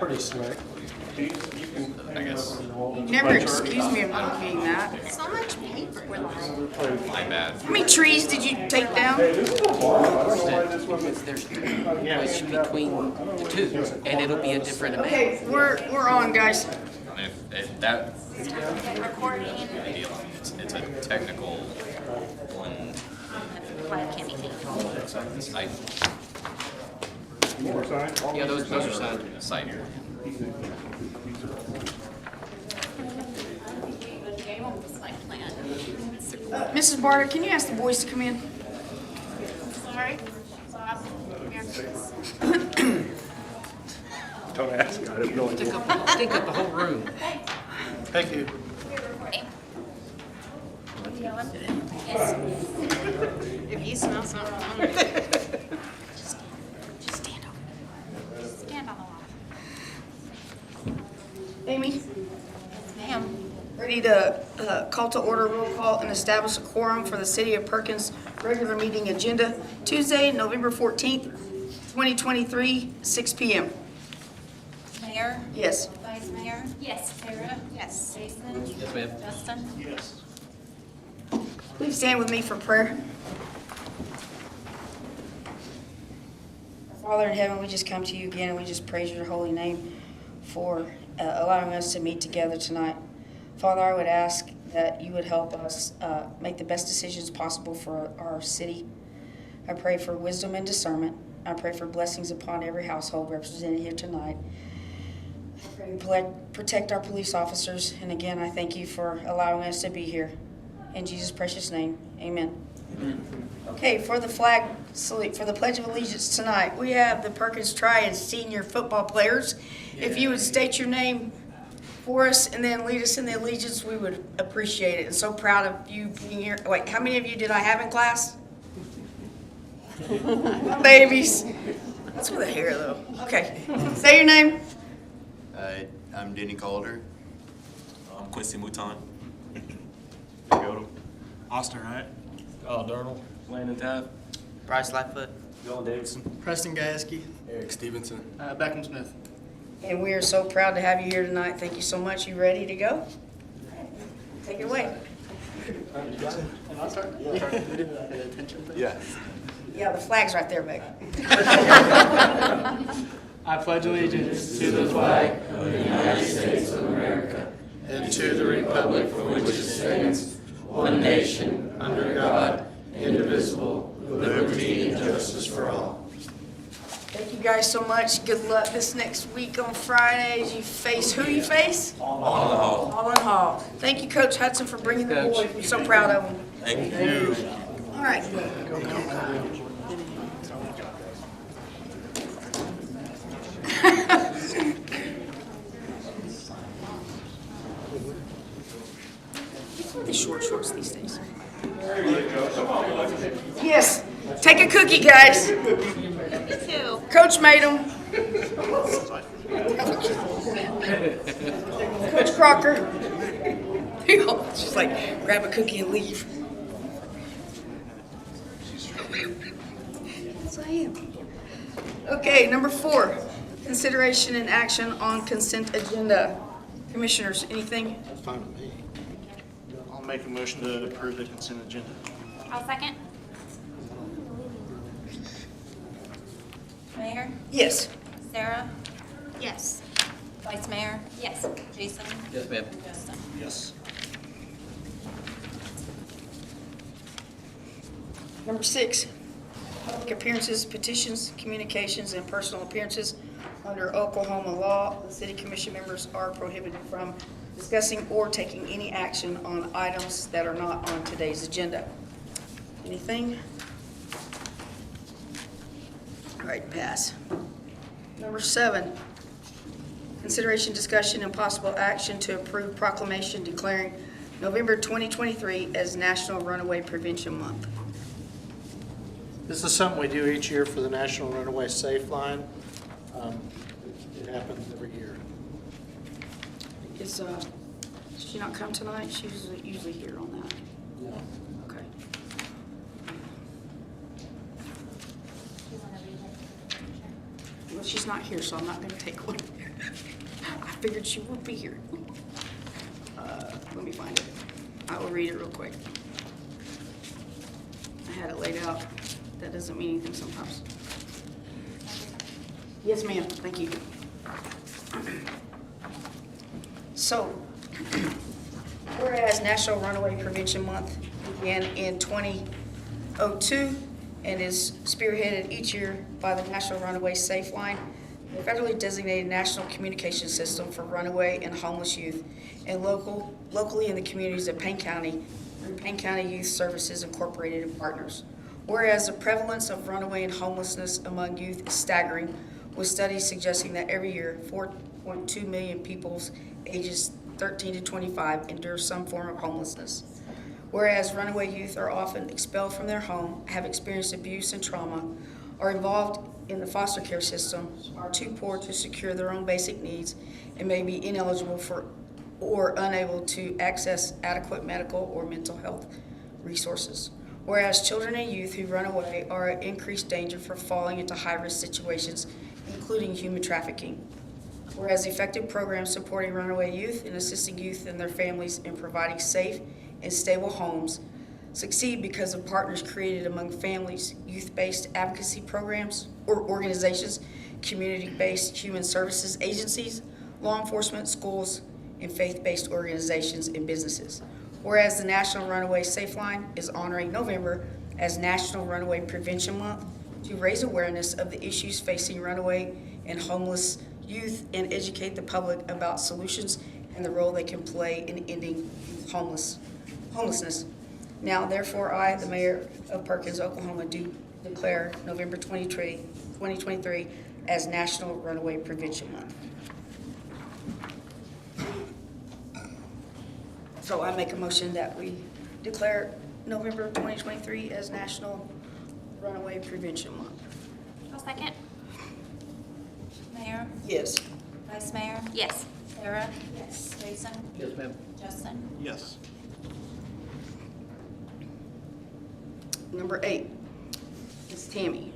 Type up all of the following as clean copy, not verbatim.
pretty slick. I guess. Never excuse me of not being that. So much paper. My bad. How many trees did you take down? Because there's language between the two, and it'll be a different amount. Okay, we're on, guys. If that Recording. deal, it's a technical one. Flag can't be taken. Yeah, those are signed. Site. Mrs. Barter, can you ask the boys to come in? Sorry. Don't ask, I have no idea. Think up the whole room. Thank you. If you smell something wrong, just stand over. Stand on the wall. Amy, Ma'am. ready to call to order roll call and establish a quorum for the City of Perkins regular meeting agenda, Tuesday, November 14th, 2023, 6 p.m. Mayor? Yes. Vice Mayor? Yes. Sarah? Yes. Jason? Yes, ma'am. Justin? Yes. Please stand with me for prayer. Father in heaven, we just come to you again and we just praise your holy name for allowing us to meet together tonight. Father, I would ask that you would help us make the best decisions possible for our city. I pray for wisdom and discernment. I pray for blessings upon every household represented here tonight. I pray you protect our police officers. And again, I thank you for allowing us to be here. In Jesus' precious name, amen. Okay, for the flag salute, for the Pledge of Allegiance tonight, we have the Perkins Tri and senior football players. If you would state your name for us and then lead us in the allegiance, we would appreciate it. And so proud of you being here. Wait, how many of you did I have in class? Babies. What's with the hair, though? Okay, say your name. I'm Denny Calder. I'm Quincy Mouton. Austin Wright. Oh, Darnold. Landon Tabb. Bryce Lightfoot. Dylan Davidson. Preston Gayeski. Eric Stevenson. Beckham Smith. And we are so proud to have you here tonight. Thank you so much. You ready to go? Take it away. Yeah. Yeah, the flag's right there, Meg. I pledge allegiance to the flag of the United States of America and to the republic for which it stands, one nation, under God, indivisible, with liberty and justice for all. Thank you guys so much. Good luck this next week on Fridays. You face who you face? Holland Hall. Thank you, Coach Hudson, for bringing the boys. We're so proud of them. Thank you. All right. What's with the short shorts these days? Yes. Take a cookie, guys. Two. Coach made them. Coach Crocker. She's like, grab a cookie and leave. Yes, I am. Okay, number 4. Consideration and action on consent agenda. Commissioners, anything? That's fine with me. I'll make a motion to approve the consent agenda. I'll second. Mayor? Yes. Sarah? Yes. Vice Mayor? Yes. Jason? Yes, ma'am. Justin? Yes. Number 6, public appearances, petitions, communications, and personal appearances. Under Oklahoma law, the city commission members are prohibited from discussing or taking any action on items that are not on today's agenda. Anything? All right, pass. Number 7, consideration, discussion, and possible action to approve proclamation declaring November 2023 as National Runaway Prevention Month. This is something we do each year for the National Runaway Safe Line. It happens every year. Does she not come tonight? She's usually here on that. No. Okay. Well, she's not not here, so I'm not gonna take one. I figured she would be here. Let me find it. I will read it real quick. I had it laid out. That doesn't mean anything sometimes. Yes, ma'am, thank you. So, whereas National Runaway Prevention Month began in 2002 and is spearheaded each year by the National Runaway Safe Line, the federally designated national communication system for runaway and homeless youth, and locally in the communities of Payne County through Payne County Youth Services Incorporated and partners. Whereas the prevalence of runaway and homelessness among youth is staggering, with studies suggesting that every year 4.2 million people ages 13 to 25 endure some form of homelessness. Whereas runaway youth are often expelled from their home, have experienced abuse and trauma, are involved in the foster care system, are too poor to secure their own basic needs, and may be ineligible for or unable to access adequate medical or mental health resources. Whereas children and youth who run away are at increased danger for falling into high-risk situations, including human trafficking. Whereas effective programs supporting runaway youth and assisting youth and their families in providing safe and stable homes succeed because of partners created among families, youth-based advocacy programs or organizations, community-based human services agencies, law enforcement, schools, and faith-based organizations and businesses. Whereas the National Runaway Safe Line is honoring November as National Runaway Prevention Month to raise awareness of the issues facing runaway and homeless youth and educate the public about solutions and the role they can play in ending homelessness. Now, therefore, I, the mayor of Perkins, Oklahoma, do declare November 2023 as National Runaway Prevention Month. So I make a motion that we declare November 2023 as National Runaway Prevention Month. I'll second. Mayor? Yes. Vice Mayor? Yes. Sarah? Yes. Jason? Yes, ma'am. Justin? Yes. Number 8 is Tammy.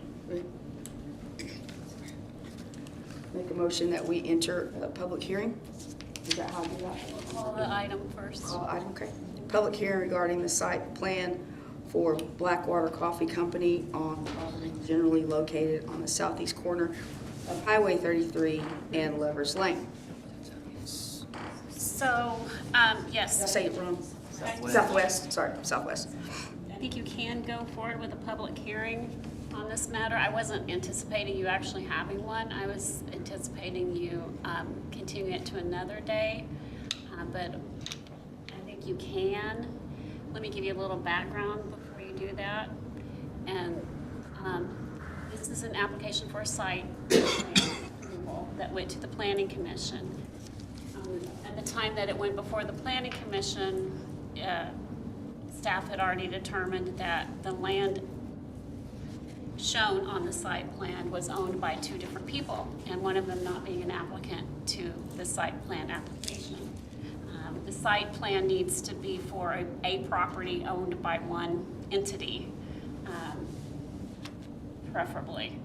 Make a motion that we enter a public hearing. Is that how I do that? Call the item first. Call item, okay. Public hearing regarding the site plan for Blackwater Coffee Company on property generally located on the southeast corner of Highway 33 and Lovers Lane. So, Did I yes, say it wrong? Southwest, sorry, southwest. I think you can go forward with a public hearing on this matter. I wasn't anticipating you actually having one. I was anticipating you continuing it to another day, but I think you can. Let me give you a little background before you do that. And this is an application for a site approval that went to the Planning Commission. At the time that it went before the Planning Commission, staff had already determined that the land shown on the site plan was owned by 2 different people, and one of them not being an applicant to the site plan application. The site plan needs to be for a property owned by one entity, preferably.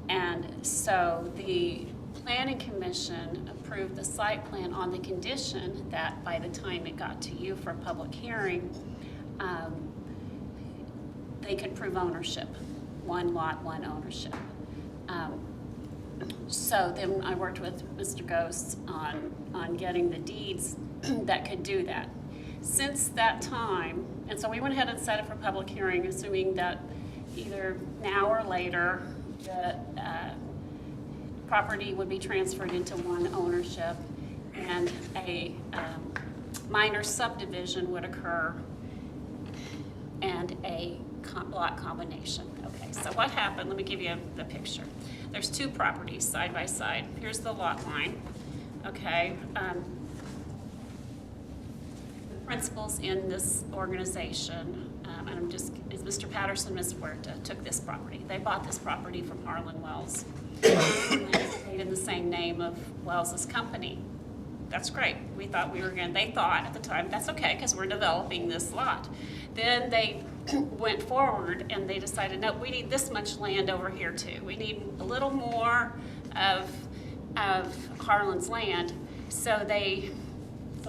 And so the Planning Commission approved the site plan on the condition that by the time it got to you for a public hearing, they could prove ownership, 1 lot, 1 ownership. So then I worked with Mr. Ghost on getting the deeds that could do that. Since that time, and so we went ahead and set it for public hearing, assuming that either now or later, the property would be transferred into 1 ownership and a minor subdivision would occur and a lot combination. Okay, so what happened? Let me give you the picture. There's 2 properties side by side. Here's the lot line. Okay. The principals in this organization, and I'm just, is Mr. Patterson, Ms. Huerta, took this property. They bought this property from Harlan Wells. They in the same name of Wells's company. That's great. We thought we were going to, they thought at the time, that's okay because we're developing this lot. Then they went forward and they decided, no, we need this much land over here too. We need a little more of Harlan's land. So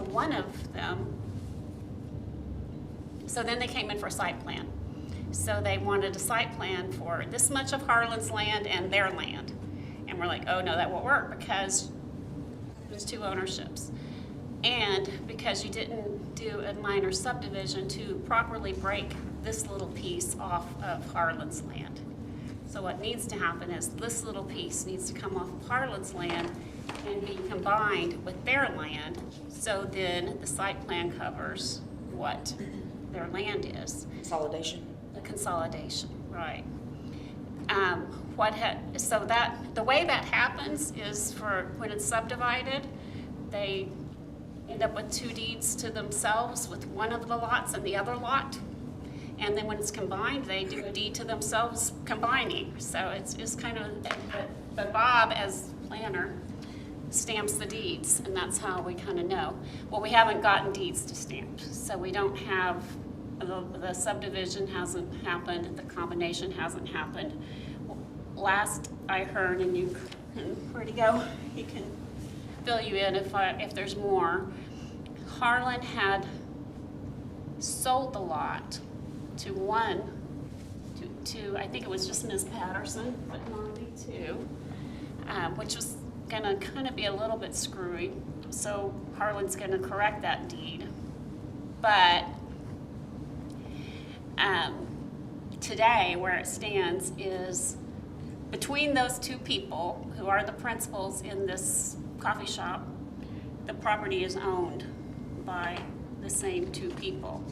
one of them, so then they came in for a site plan. So they wanted a site plan for this much of Harlan's land and their land. And we're like, oh no, that won't work because there's 2 ownerships. And because you didn't do a minor subdivision to properly break this little piece off of Harlan's land. So what needs to happen is this little piece needs to come off of Harlan's land and be combined with their land, so then the site plan covers what their land is. Consolidation. The consolidation, right. So that, the way that happens is for when it's subdivided, they end up with 2 deeds to themselves with one of the lots and the other lot. And then when it's combined, they do a deed to themselves combining. So it's kind of, but Bob, as planner, stamps the deeds, and that's how we kind of know. Well, we haven't gotten deeds to stamp, so we don't have, the subdivision hasn't happened, the combination hasn't happened. Last I heard, and you, where'd he go? He can fill you in if there's more. Harlan had sold the lot to I think it was just Ms. Patterson, but not B2, which was gonna kind of be a little bit screwy. So Harlan's gonna correct that deed. But today, where it stands is between those 2 people who are the principals in this coffee shop, the property is owned by the same 2 people.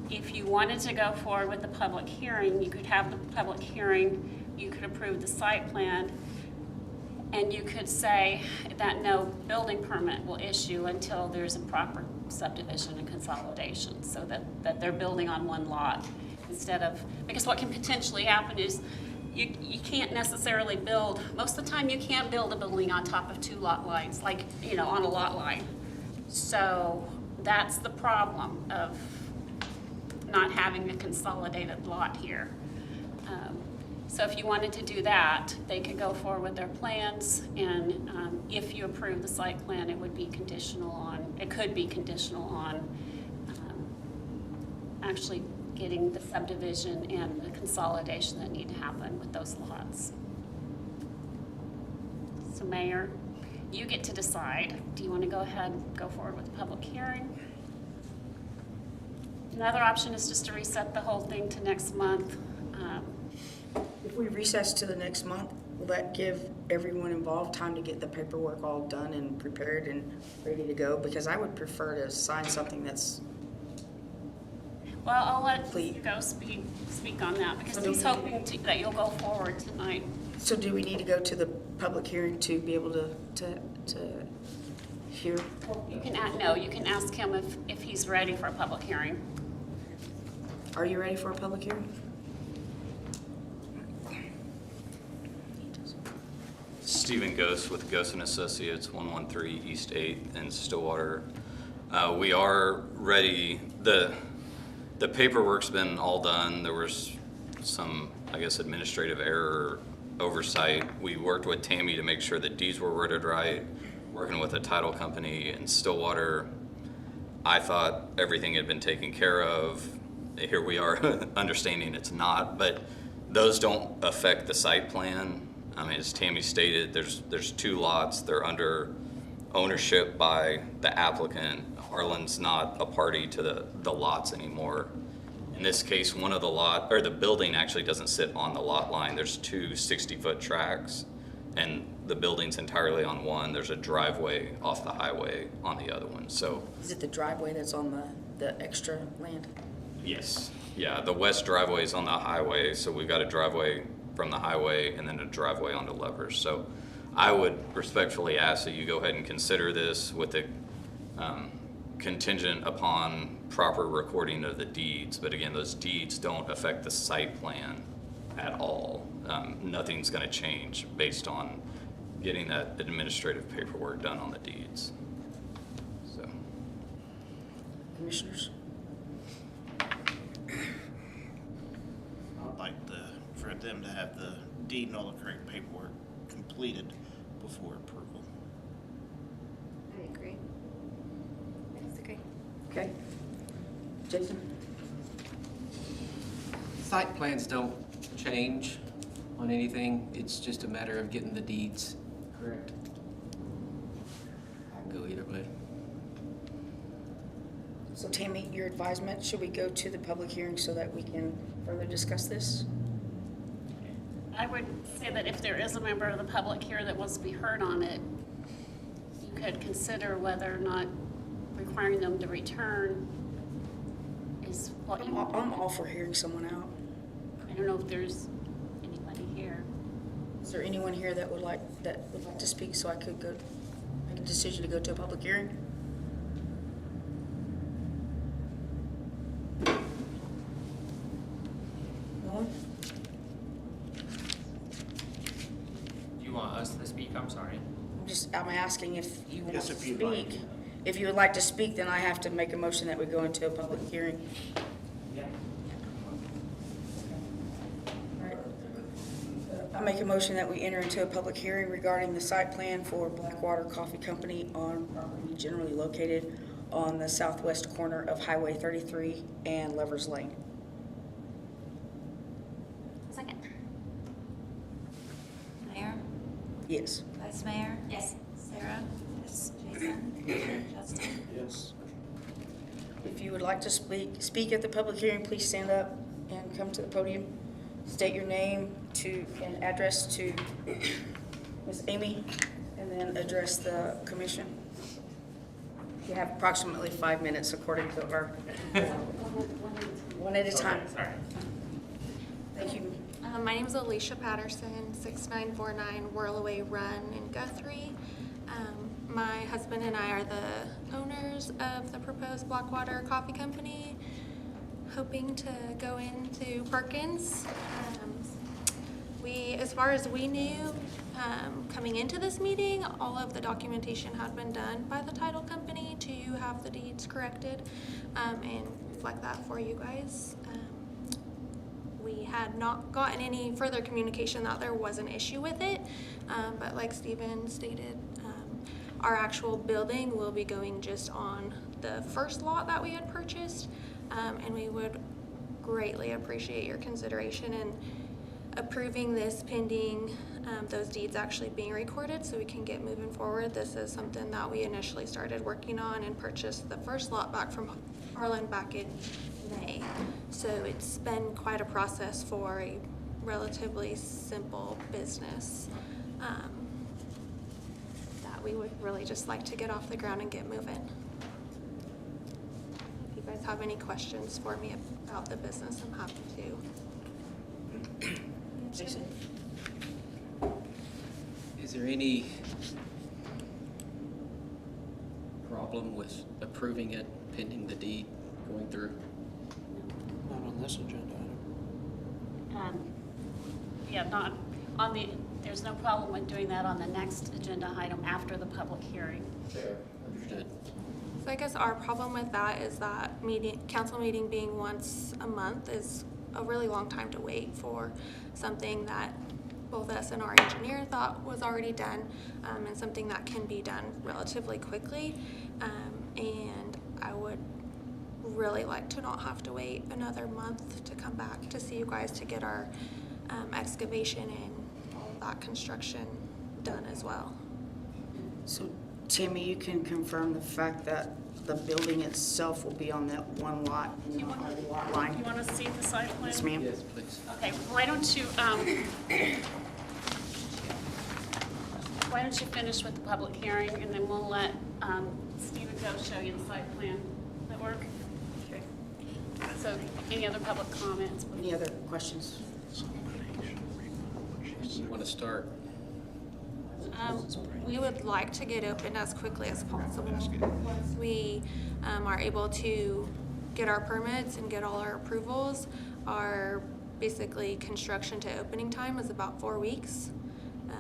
If you wanted to go forward with the public hearing, you could have the public hearing, you could approve the site plan, and you could say that no building permit will issue until there's a proper subdivision and consolidation, so that they're building on one lot instead of, because what can potentially happen is you can't necessarily build, most of the time you can't build a building on top of 2 lot lines, like, on a lot line. So that's the problem of not having a consolidated lot here. So if you wanted to do that, they could go forward with their plans, and if you approve the site plan, it would be conditional on, it could be conditional on actually getting the subdivision and the consolidation that need to happen with those lots. So Mayor, you get to decide. Do you want to go ahead and go forward with the public hearing? Another option is just to reset the whole thing to next month. If we recess to the next month, will that give everyone involved time to get the paperwork all done and prepared and ready to go? Because I would prefer to sign something that's... Well, I'll let Please. you go speak on that, because he's hoping that you'll go forward tonight. So do we need to go to the public hearing to be able to hear? You can ask him if he's ready for a public hearing. Are you ready for a public hearing? Stephen Ghost with Ghost & Associates, 113 East 8th in Stillwater. We are ready. The paperwork's been all done. There was some, I guess, administrative error oversight. We worked with Tammy to make sure that deeds were worded right, working with a title company in Stillwater. I thought everything had been taken care of. Here we are understanding it's not, but those don't affect the site plan. I mean, as Tammy stated, there's 2 lots. They're under ownership by the applicant. Harlan's not a party to the lots anymore. In this case, one of the building actually doesn't sit on the lot line. There's 2 60-foot tracks, and the building's entirely on one. There's a driveway off the highway on the other one. So Is it the driveway that's on the extra land? yes, yeah, the west driveway is on the highway, so we've got a driveway from the highway and then a driveway onto Levers. So I would respectfully ask that you go ahead and consider this with the contingent upon proper recording of the deeds. But again, those deeds don't affect the site plan at all. Nothing's going to change based on getting that administrative paperwork done on the deeds. So. Commissioners? I'd like for them to have the deed and all the correct paperwork completed before approval. I agree. I disagree. Okay. Jason? Site plans don't change on anything. It's just a matter of getting the deeds correct. I can go either way. So Tammy, your advisement, should we go to the public hearing so that we can further discuss this? I would say that if there is a member of the public here that wants to be heard on it, you could consider whether or not requiring them to return is what you want. I'm all for hearing someone out. I don't know if there's anybody here. Is there anyone here that would like to speak so I could go make a decision to go to a public hearing? No one? Do you want us to speak? I'm sorry. I'm asking if you want Yes, to if you'd like. speak. If you would like to speak, then I have to make a motion that we go into a public hearing. Yeah. Right. I make a motion that we enter into a public hearing regarding the site plan for Blackwater Coffee Company on property generally located on the southwest corner of Highway 33 and Lovers Lane. Second. Mayor? Yes. Vice Mayor? Yes. Sarah? Yes. Jason? Justin? Yes. If you would like to speak at the public hearing, please stand up and come to the podium. State your name and address to Ms. Amy, and then address the commission. You have approximately 5 minutes according to our, one at a time. Sorry. Thank you. My name is Alicia Patterson, 6949 Whirlaway Run in Guthrie. My husband and I are the owners of the proposed Blackwater Coffee Company, hoping to go into Perkins. As far as we knew, coming into this meeting, all of the documentation had been done by the title company to have the deeds corrected and reflect that for you guys. We had not gotten any further communication that there was an issue with it, but like Stephen stated, our actual building will be going just on the first lot that we had purchased, and we would greatly appreciate your consideration in approving this pending those deeds actually being recorded so we can get moving forward. This is something that we initially started working on and purchased the first lot back from Harlan back in May. So it's been quite a process for a relatively simple business that we would really just like to get off the ground and get moving. If you guys have any questions for me about the business, I'm happy to. Jason? Is there any problem with approving it pending the deed going through? Not on this agenda item. Yeah, not on there's no problem with doing that on the next agenda item after the public hearing. Fair. Understood. So I guess our problem with that is that council meeting being once a month is a really long time to wait for something that both us and our engineer thought was already done, and something that can be done relatively quickly. And I would really like to not have to wait another month to come back to see you guys to get our excavation and all of that construction done as well. So Tammy, you can confirm the fact that the building itself will be on that one lot, You on want the lot line? you want to see the site plan? Yes, ma'am. Yes, please. Okay, why don't you finish with the public hearing, and then we'll let Stephen go show you the site plan. Does that work? Okay. So, any other public comments? Any other questions? You want to start? We would like to get open as quickly as possible. Once we are able to get our permits and get all our approvals, our basically construction to opening time is about 4 weeks.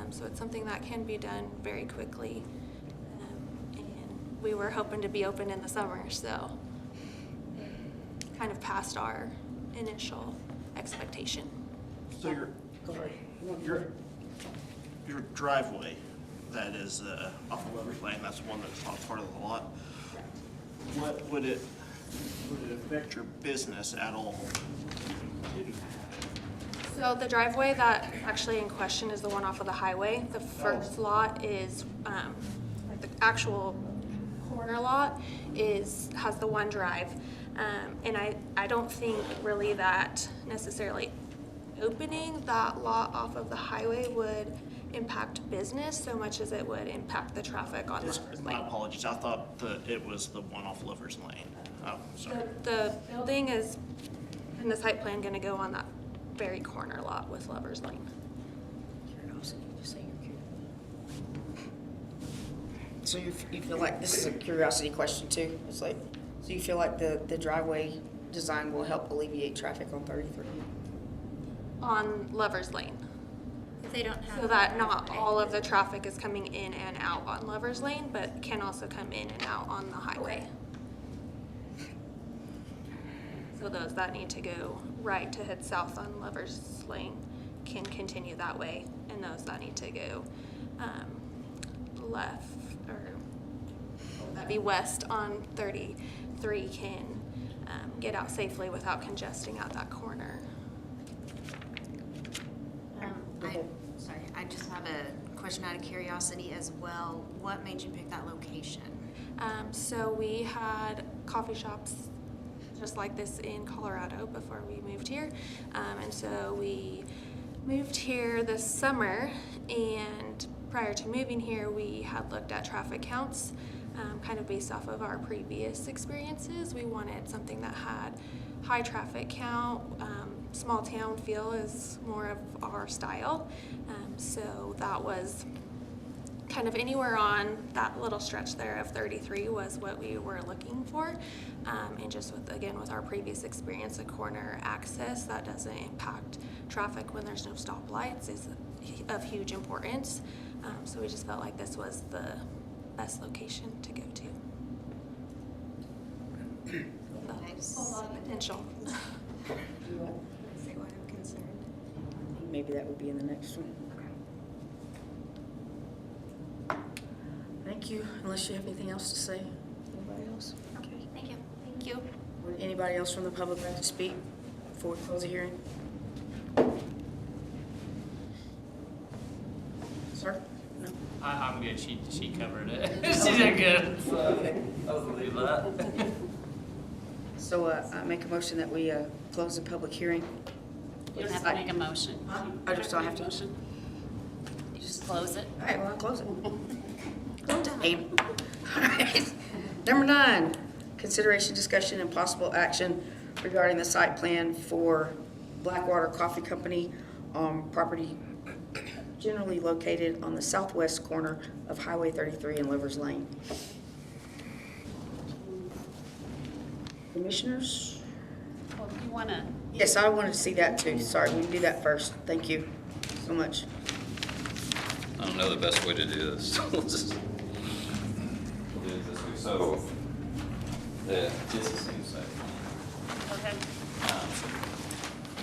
So it's something that can be done very quickly. And we were hoping to be open in the summer, so kind of past our initial expectation. So your driveway that is off of Lover's Lane, that's the one that's not part of the lot. What would it affect your business at all? So the driveway that actually in question is the one off of the highway. The first lot is, the actual corner lot has the one drive. And I don't think really that necessarily opening that lot off of the highway would impact business so much as it would impact the traffic on Lover's My Lane. apologies, I thought it was the one off Lover's Lane. Oh, sorry. The building is, in the site plan, gonna go on that very corner lot with Lover's Lane. Curiosity, just say you're curious. So you feel like, this is a curiosity question too, it's like, so you feel like the driveway design will help alleviate traffic on 33? On Lover's Lane, If they don't have. so that not all of the traffic is coming in and out on Lover's Lane, but can also come in and out on the highway. So those that need to go right to head south on Lover's Lane can continue that way, and those that need to go left, or that'd be west on 33 can get out safely without congesting out that corner. Sorry, I just have a question out of curiosity as well. What made you pick that location? So we had coffee shops just like this in Colorado before we moved here. And so we moved here this summer, and prior to moving here, we had looked at traffic counts, kind of based off of our previous experiences. We wanted something that had high traffic count, small town feel is more of our style. So that was kind of anywhere on that little stretch there of 33 was what we were looking for. And just with our previous experience, a corner access that doesn't impact traffic when there's no stoplights is of huge importance. So we just felt like this was the best location to go to. Nice. A lot of potential. Say what I'm concerned. Maybe that would be in the next one. Thank you, unless you have anything else to say. Anybody else? Okay. Thank you. Thank you. Would anybody else from the public like to speak before we close the hearing? Sir? No? I'm good. She covered it. She did good. So I'll leave that. So I make a motion that we close the public hearing. You don't have to make a motion. I just don't have to. Motion. You just close it. All right, well, I'll close it. Eight. All right. Number 9, consideration, discussion, and possible action regarding the site plan for Blackwater Coffee Company on property generally located on the southwest corner of Highway 33 and Livers Lane. Commissioners? Well, do you want to, Yes, I wanted to see that too. Sorry, we can do that first. Thank you so much. I don't know the best way to do this. We'll do it this way. So, it's the same site. go ahead.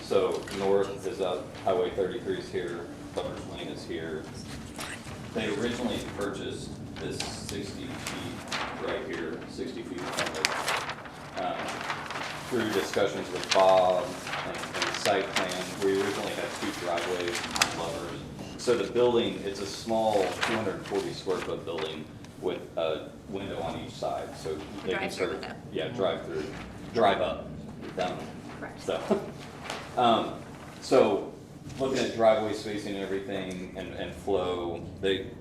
So north is up, Highway 33 is here, Lover's Lane is here. They originally purchased this 60 feet right here, 60 feet from it. Through discussions with Bob and site plan, we originally had 2 driveways on Lovers. So the building, it's a small 240 square foot building with a window on each side, so they can Drive-through sort of, window. yeah, drive through, drive up, down. Correct. So looking at driveway spacing and everything and flow, it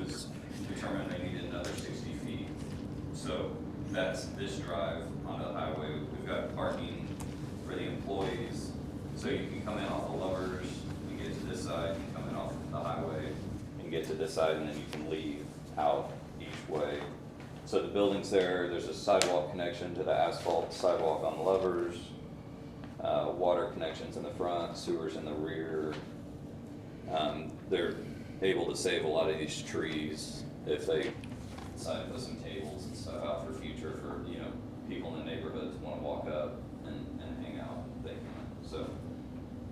was determined they needed another 60 feet. So that's this drive onto the highway. We've got parking for the employees. So you can come in off the Lovers, you get to this side, you come in off the highway, and get to this side, and then you can leave out each way. So the building's there, there's a sidewalk connection to the asphalt sidewalk on the Lovers. Water connections in the front, sewers in the rear. They're able to save a lot of these trees if they decide to put some tables and stuff out for future for, people in the neighborhoods want to walk up and hang out. They can. So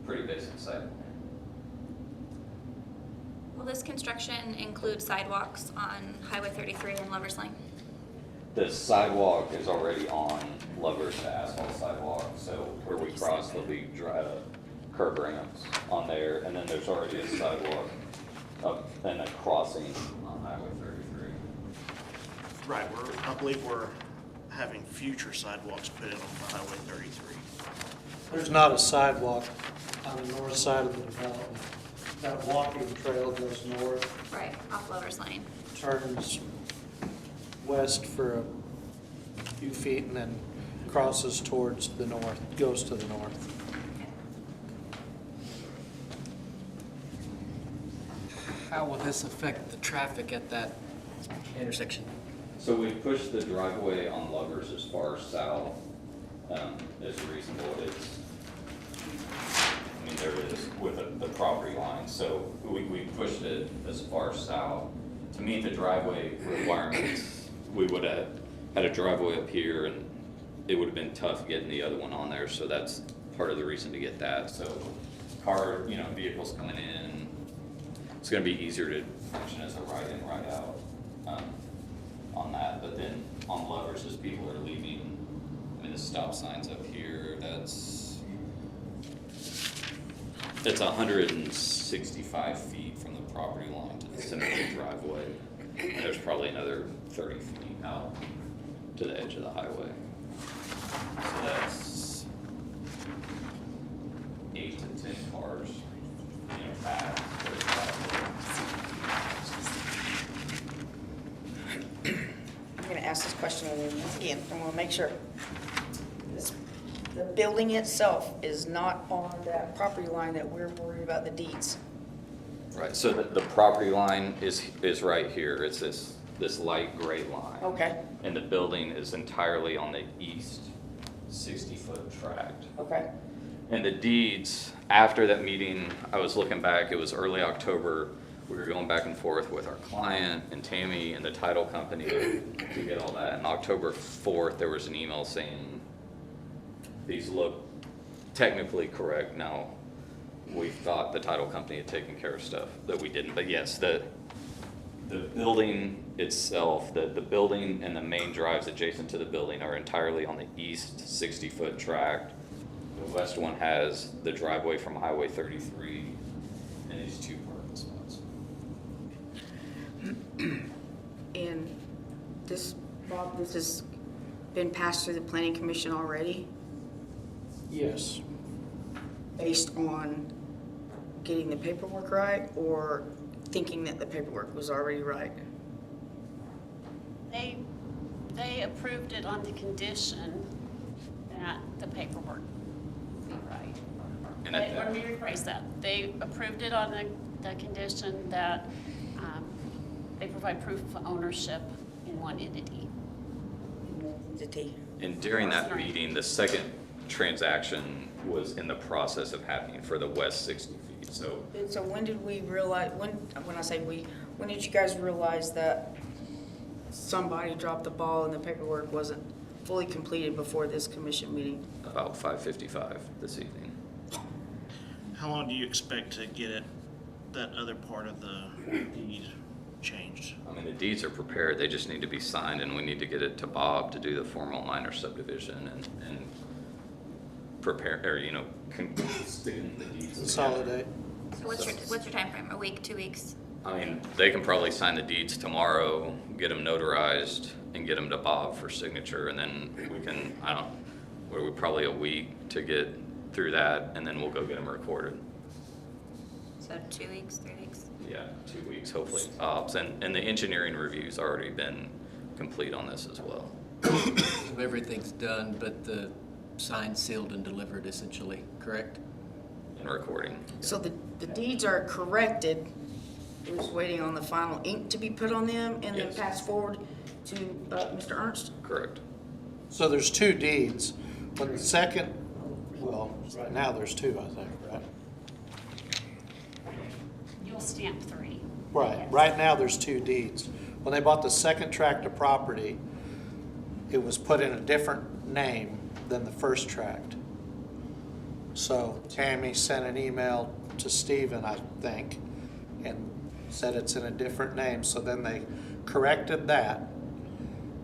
pretty basic site. Will this construction include sidewalks on Highway 33 and Lover's Lane? The sidewalk is already on Lovers, the asphalt sidewalk, so where we cross, there'll be curb ramps on there, and then there's already a sidewalk up and a crossing on Highway 33. Right, I believe we're having future sidewalks put in on Highway 33. There's not a sidewalk on the north side of the development. That walking trail goes north, Right, off Lover's Lane. turns west for a few feet, and then crosses towards the north, goes to the north. How will this affect the traffic at that intersection? So we pushed the driveway on Lovers as far south as reasonable. There is with the property line, so we pushed it as far south. To meet the driveway requirements, we would have had a driveway up here, and it would have been tough getting the other one on there, so that's part of the reason to get that. So vehicles coming in, it's gonna be easier to function as a right in, right out on that. But then on Lovers, as people are leaving, the stop sign's up here, it's 165 feet from the property line to the center of the driveway. There's probably another 30 feet out to the edge of the highway. So that's 8 to 10 cars, back. I'm going to ask this question again. I want to make sure. The building itself is not on that property line that we're worried about the deeds. Right, so the property line is right here. It's this light gray line. Okay, And the building is entirely on the east 60-foot tract. okay. And the deeds, after that meeting, I was looking back, it was early October. We were going back and forth with our client and Tammy and the title company to get all that. And October 4th, there was an email saying, these look technically correct. Now, we thought the title company had taken care of stuff that we didn't. But yes, the building itself, the building and the main drives adjacent to the building are entirely on the east 60-foot tract. The west one has the driveway from Highway 33 and these 2 parking spots. And Bob, this has been passed through the planning commission already, Yes. based on getting the paperwork right, or thinking that the paperwork was already right? They approved it on the condition that the paperwork be right. Let me rephrase that. They approved it on the condition that they provide proof of ownership in one entity. And during that meeting, the second transaction was in the process of happening for the west 60 feet. So when did we realize, when I say we, when did you guys realize that somebody dropped the ball and the paperwork wasn't fully completed before this commission meeting? about 5:55 this evening. How long do you expect to get that other part of the deed changed? The deeds are prepared, they just need to be signed, and we need to get it to Bob to do the formal minor subdivision and prepare, or, stick the deeds. Consolidate. So what's your timeframe? A week, 2 weeks? They can probably sign the deeds tomorrow, get them notarized, and get them to Bob for signature, and then we can, we're probably a week to get through that, and then we'll go get them recorded. So 2 weeks, 3 weeks? Yeah, 2 weeks, hopefully. And the engineering review's already been complete on this as well. So everything's done, but the signed, sealed, and delivered essentially, correct? And recording. So the deeds are corrected, we're just waiting on the final ink to be put on them and then Yes. passed forward to Mr. Ernst? Correct. So there's 2 deeds. When the second, right now there's 2, I think, right? You'll stamp 3. Right, Yes. right now there's 2 deeds. When they bought the second tract of property, it was put in a different name than the first tract. So Tammy sent an email to Stephen, I think, and said it's in a different name, so then they corrected that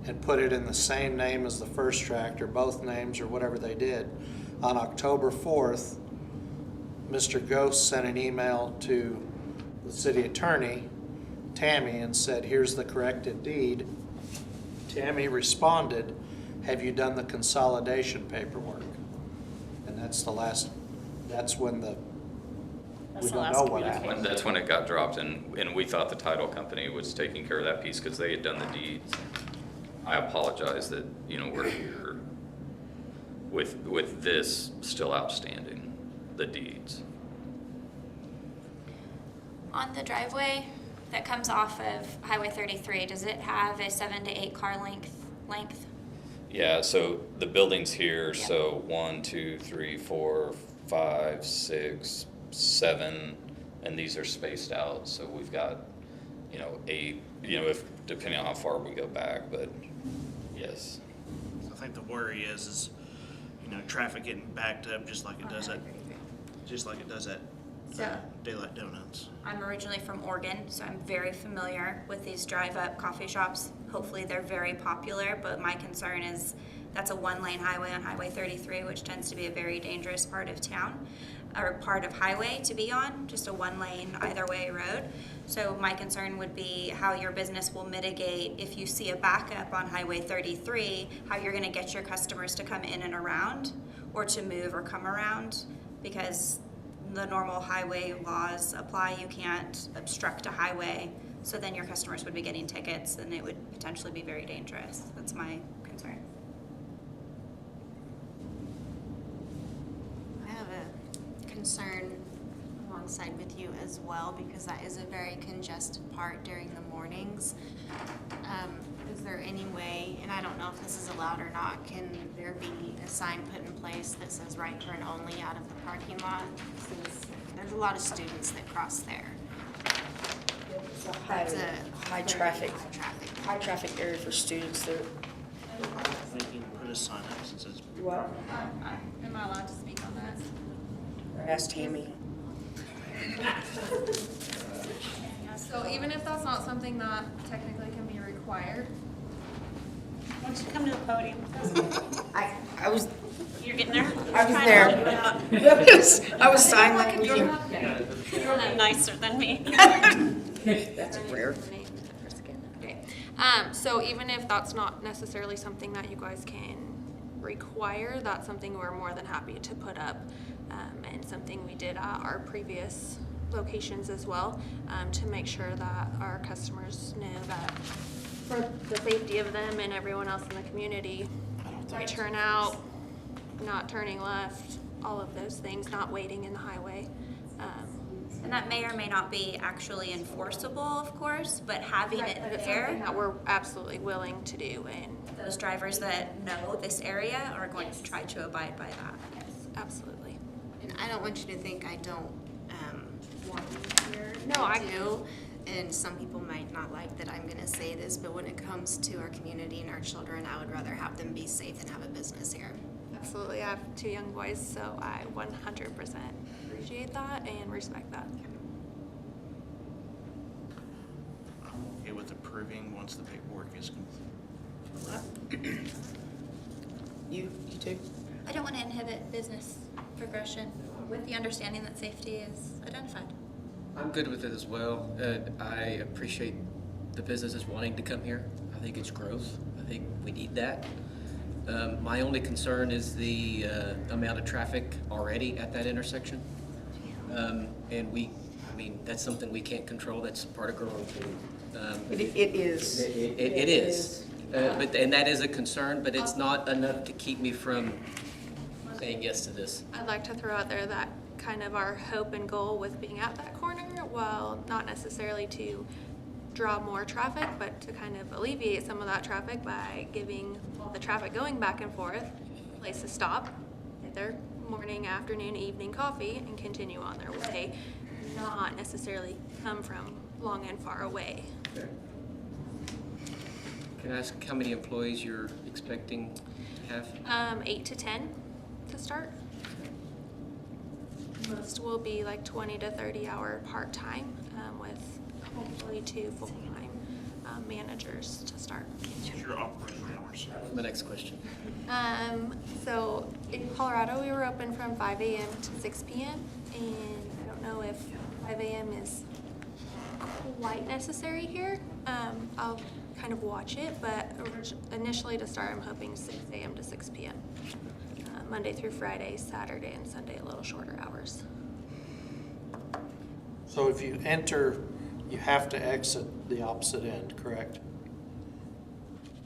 and put it in the same name as the first tract, or both names, or whatever they did. On October 4th, Mr. Ghost sent an email to the city attorney, Tammy, and said, here's the corrected deed. Tammy responded, have you done the consolidation paperwork? And that's when we don't know what happened. That's when it got dropped, and we thought the title company was taking care of that piece because they had done the deeds. I apologize that, we're here with this still outstanding, the deeds. On the driveway that comes off of Highway 33, does it have a 7 to 8 car length? Yeah, so the building's here, so 1, 2, 3, 4, 5, 6, 7, and these are spaced out, so we've got, 8, if depending on how far we go back, but yes. I think the worry is traffic getting backed up just like it does at Daylight Donuts. I'm originally from Oregon, so I'm very familiar with these drive-up coffee shops. Hopefully they're very popular, but my concern is that's a one-lane highway on Highway 33, which tends to be a very dangerous part of town, or part of highway to be on, just a one-lane either-way road. So my concern would be how your business will mitigate if you see a backup on Highway 33, how you're gonna get your customers to come in and around, or to move or come around, because the normal highway laws apply. You can't obstruct a highway, so then your customers would be getting tickets and it would potentially be very dangerous. That's my concern. I have a concern alongside with you as well, because that is a very congested part during the mornings. Is there any way, and I don't know if this is allowed or not, can there be a sign put in place that says right turn only out of the parking lot? Since there's a lot of students that cross there. It's a high traffic area for students there. I think you can put a sign up that says. What? Am I allowed to speak on that? Ask Tammy. So even if that's not something that technically can be required, Why don't you come to the podium? I was You're getting there? I was there. I was sign language. You're nicer than me. That's rare. okay. So even if that's not necessarily something that you guys can require, that's something we're more than happy to put up, and something we did at our previous locations as well, to make sure that our customers know that for the safety of them and everyone else in the community, right turn out, not turning left, all of those things, not waiting in the highway. And that may or may not be actually enforceable, of course, but having Right, it but it's there, something that we're absolutely willing to do, and those drivers that know this area are going to try to abide by that. yes, absolutely. And I don't want you to think I don't want you here. No, I do. And some people might not like that I'm gonna say this, but when it comes to our community and our children, I would rather have them be safe than have a business here. Absolutely. I have 2 young boys, so I 100% appreciate that and respect that. I'm okay with approving once the paperwork is complete. You too? I don't want to inhibit business progression with the understanding that safety is identified. I'm good with it as well. I appreciate the businesses wanting to come here. I think it's growth. I think we need that. My only concern is the amount of traffic already at that intersection. And that's something we can't control. That's part of growing too. It is. It is. And that is a concern, but it's not enough to keep me from saying yes to this. I'd like to throw out there that kind of our hope and goal with being at that corner, while not necessarily to draw more traffic, but to kind of alleviate some of that traffic by giving all the traffic going back and forth a place to stop, get their morning, afternoon, evening coffee, and continue on their way, not necessarily come from long and far away. Okay. Can I ask how many employees you're expecting to have? 8 to 10 to start. Most will be like 20 to 30 hour part-time, with potentially 2 full-time managers to start. Your operating hours. The next question. So in Colorado, we were open from 5 a.m. to 6 p.m. and I don't know if 5 a.m. is quite necessary here. I'll kind of watch it, but initially to start, I'm hoping 6 a.m. to 6 p.m. Monday through Friday, Saturday, and Sunday, a little shorter hours. So if you enter, you have to exit the opposite end, correct?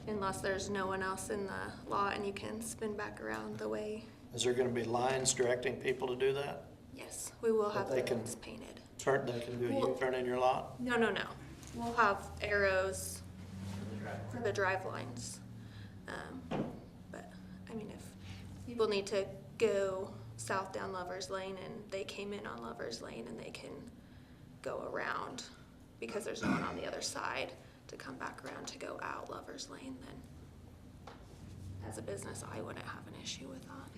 Unless there's no one else in the lot and you can spin back around the way. Is there gonna be lines directing people to do that? Yes, we will have They can- those painted. They can do a Well- U-turn in your lot? No. We'll have arrows for the drive lines. But, I mean, if people need to go south down Lover's Lane and they came in on Lover's Lane and they can go around because there's no one on the other side to come back around to go out Lover's Lane, then as a business, I wouldn't have an issue with that.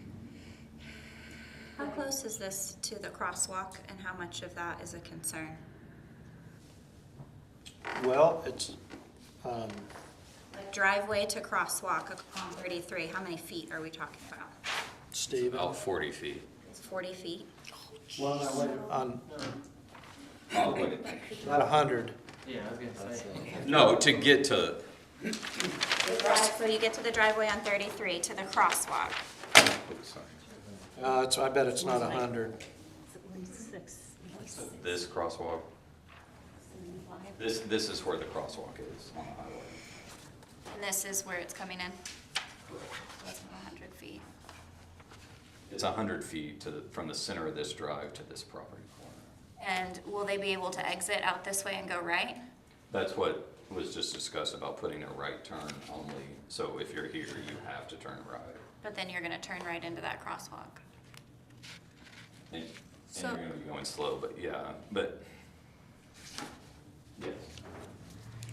How close is this to the crosswalk and how much of that is a concern? Well, it's, Like driveway to crosswalk on 33, how many feet are we talking about? Steve, About 40 feet. It's 40 feet? on, about 100. Yeah, I was gonna say. No, to get to, So you get to the driveway on 33 to the crosswalk. I bet it's not 100. this crosswalk, this is where the crosswalk is on the highway. And this is where it's coming in? That's 100 feet. It's 100 feet from the center of this drive to this property corner. And will they be able to exit out this way and go right? That's what was just discussed about putting a right turn only. So if you're here, you have to turn right. But then you're gonna turn right into that crosswalk. And So- you're gonna be going slow, but yeah, but, yes.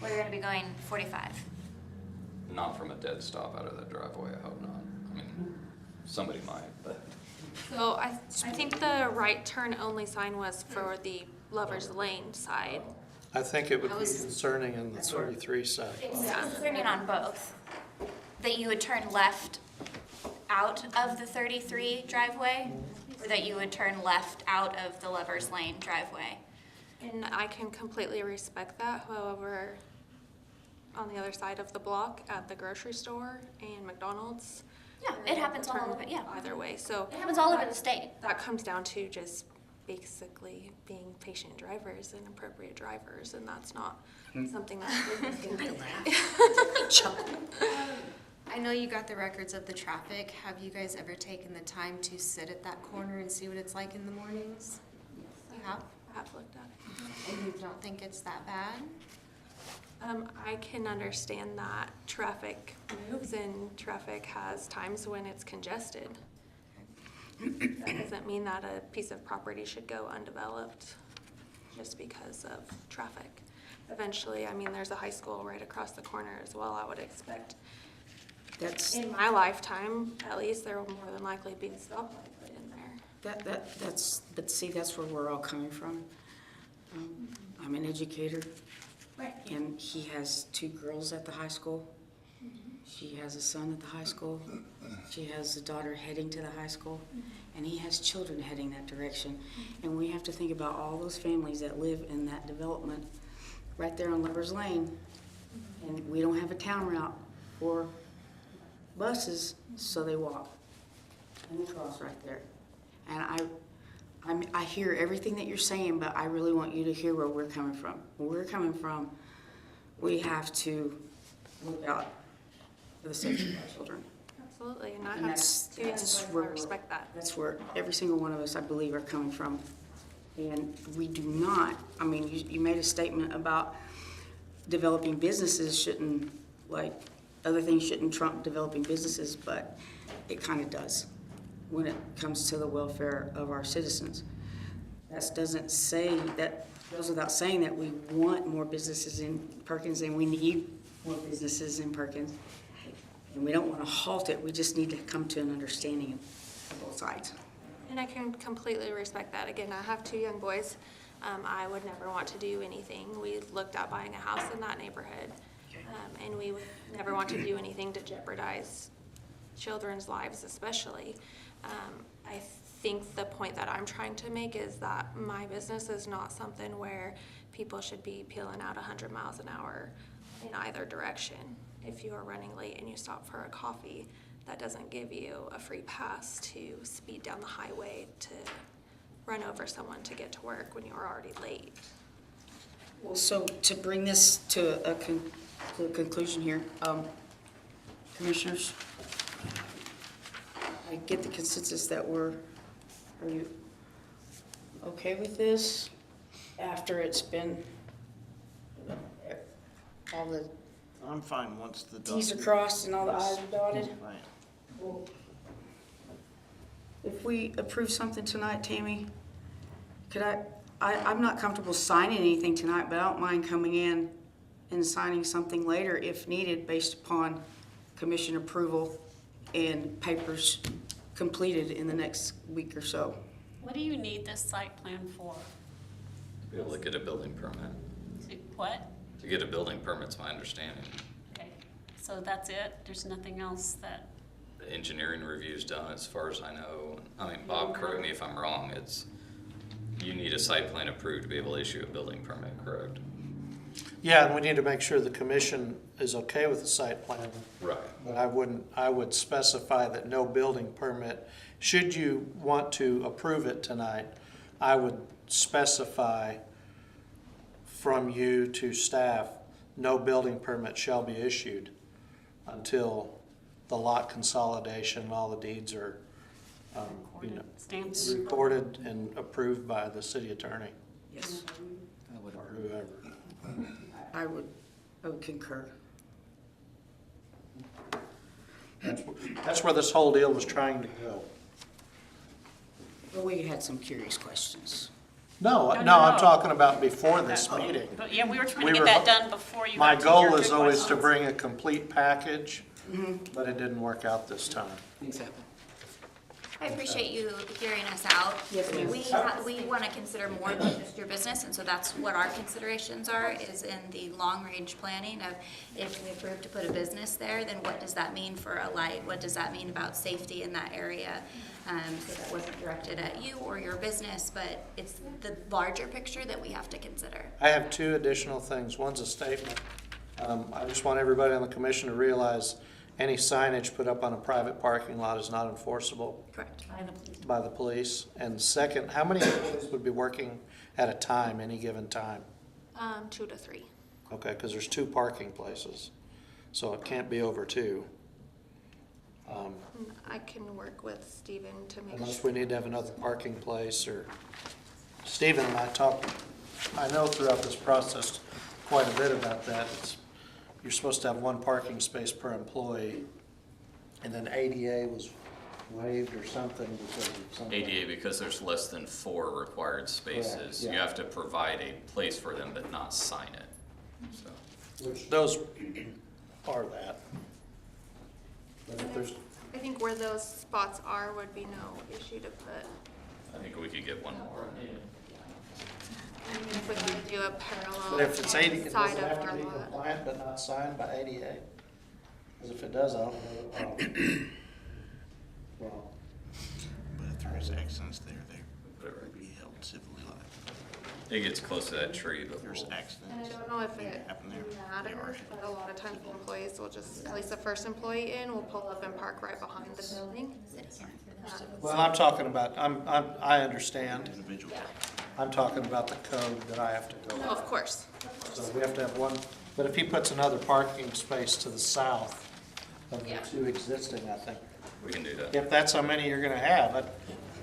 Well, you're gonna be going 45. Not from a dead stop out of that driveway, I hope not. I mean, somebody might, but. So I think the right turn only sign was for the Lover's Lane side. I think it would be concerning on the 33 side. It's concerning on both. That you would turn left out of the 33 driveway, or that you would turn left out of the Lover's Lane driveway. And I can completely respect that. However, on the other side of the block at the grocery store and McDonald's. Yeah, it happens all over, yeah. Either way, so. It happens all over the state. That comes down to just basically being patient drivers and appropriate drivers, and that's not something that we can do. I know you got the records of the traffic. Have you guys ever taken the time to sit at that corner and see what it's like in the mornings? You have? I have looked at it. And you don't think it's that bad? I can understand that traffic moves and traffic has times when it's congested. That doesn't mean that a piece of property should go undeveloped just because of traffic. Eventually, I mean, there's a high school right across the corner as well, I would expect. In my lifetime, at least, there will more than likely be a stoplight put in there. But see, that's where we're all coming from. I'm an educator. Right. And he has 2 girls at the high school. She has a son at the high school. She has a daughter heading to the high school. And he has children heading that direction. And we have to think about all those families that live in that development right there on Lover's Lane. And we don't have a town route for buses, so they walk. And they cross right there. And I hear everything that you're saying, but I really want you to hear where we're coming from. Where we're coming from, we have to look out for the safety of our children. Absolutely, and I And have that's 2 young boys, I where respect that. That's where every single one of us, I believe, are coming from. And we do not, I mean, you made a statement about developing businesses shouldn't, like, other things shouldn't trump developing businesses, but it kind of does when it comes to the welfare of our citizens. That doesn't say, that goes without saying that we want more businesses in Perkins and we need more businesses in Perkins. And we don't want to halt it, we just need to come to an understanding of both sides. And I can completely respect that. Again, I have 2 young boys. I would never want to do anything. We looked at buying a house in that neighborhood, and we would never want to do anything to jeopardize children's lives especially. I think the point that I'm trying to make is that my business is not something where people should be peeling out 100 miles an hour in either direction. If you are running late and you stop for a coffee, that doesn't give you a free pass to speed down the highway to run over someone to get to work when you're already late. Well, so to bring this to a conclusion here, commissioners, I get the consensus that are you okay with this after it's been all the I'm fine once the. T's are crossed and all the I's are dotted? Right. Well, if we approve something tonight, Tammy, could I'm not comfortable signing anything tonight, but I don't mind coming in and signing something later if needed based upon commission approval and papers completed in the next week or so. What do you need this site plan for? To be able to get a building permit. What? To get a building permit's my understanding. Okay, so that's it? There's nothing else that, The engineering review's done as far as I know. I mean, Bob, correct me if I'm wrong, you need a site plan approved to be able to issue a building permit, correct? Yeah, and we need to make sure the commission is okay with the site plan. Right. But I would specify that no building permit, should you want to approve it tonight, I would specify from you to staff, no building permit shall be issued until the lot consolidation and all the deeds are, stamps? recorded and approved by the city attorney Yes, or whoever. I would concur. That's where this whole deal was trying to go. But we had some curious questions. No, No, no, I'm no. talking about before this meeting. But yeah, we were trying We to were- get that done before you My got to your goal good is always to questions. bring a complete package, but it didn't work out this time. Things happen. I appreciate you hearing us out. Yes, ma'am. We want to consider more than just your business, and so that's what our considerations are, is in the long-range planning of if we approve to put a business there, then what does that mean for a light? What does that mean about safety in that area? So that wasn't directed at you or your business, but it's the larger picture that we have to consider. I have two additional things. One's a statement. I just want everybody on the commission to realize any signage put up on a private parking lot is not enforceable Correct. by the police. And second, how many employees would be working at a time, any given time? 2 to 3. Okay, because there's 2 parking places, so it can't be over 2. I can work with Steven to make Unless sure. we need to have another parking place, or Stephen and I talked, I know throughout this process quite a bit about that. You're supposed to have 1 parking space per employee, and then ADA was waived or something because of something. ADA, because there's less than 4 required spaces, Correct, yeah. you have to provide a place for them but not sign it, so. Which those are that. But if there's, I think where those spots are would be no issue to put. I think we could get one more. If we could do a but parallel if it's 80, does side it have of to our be lot. compliant but not signed by ADA? Because if it does, I don't know. Well, But if there is accidents there, they would be held civilly liable. It gets close to that tree, but If there's And I accidents. don't know if it Happen there. They are. matters, but a lot of times the employees will just, at least the first employee in, will pull up and park right behind the building. well, I'm talking about, I understand. Individual. I'm talking about the code that I have to go No, by. of course. So we have to have 1, but if he puts another parking space to the south of the Yeah. 2 existing, I think. we can do that. If that's how many you're gonna have,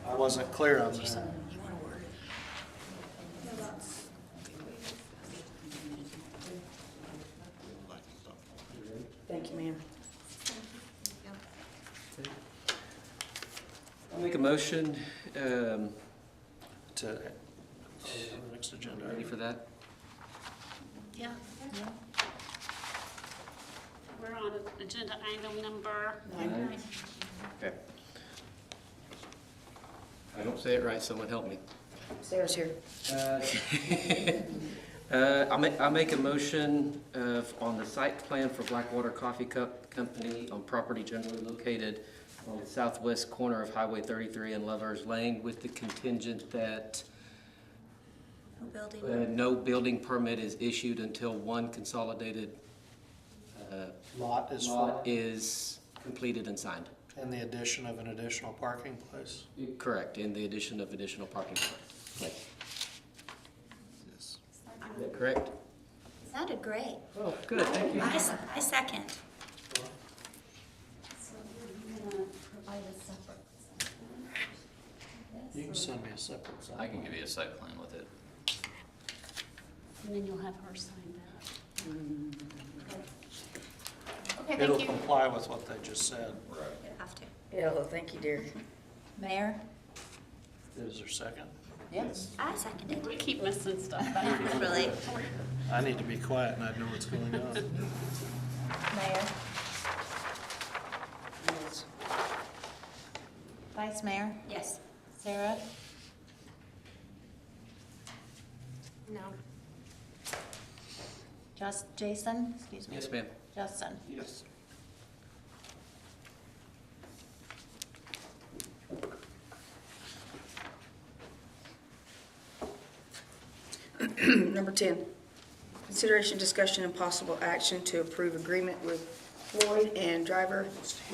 I wasn't clear on that. Thank you, ma'am. I'll make a motion, To next agenda. ready for that? Yeah. We're on agenda item number 9. Okay. I don't say it right, someone help me. Sarah's here. I make a motion on the site plan for Blackwater Coffee Cup Company on property generally located on the southwest corner of Highway 33 and Lovers Lane with the contingent that No building. no building permit is issued until one consolidated Lot lot is completed and signed. and the addition of an additional parking place. Correct, in the addition of additional parking place. Is that correct? Sounded great. Oh, good, thank you. I second. So we're gonna provide a separate. You can send me a separate I sign. can give you a site plan with it. And then you'll have her sign that. Okay, It'll thank you. comply with what they just said. You have to. Yeah, well, thank you, dear. Mayor? Is there a second? Yes. I seconded. We keep missing stuff. Really? I need to be quiet and I know what's going on. Mayor? Yes. Vice Mayor? Yes. Sarah? No. Jason? Excuse me. Yes, ma'am. Justin? Yes. Number 10, consideration, discussion, and possible action to approve agreement with Floyd and Driver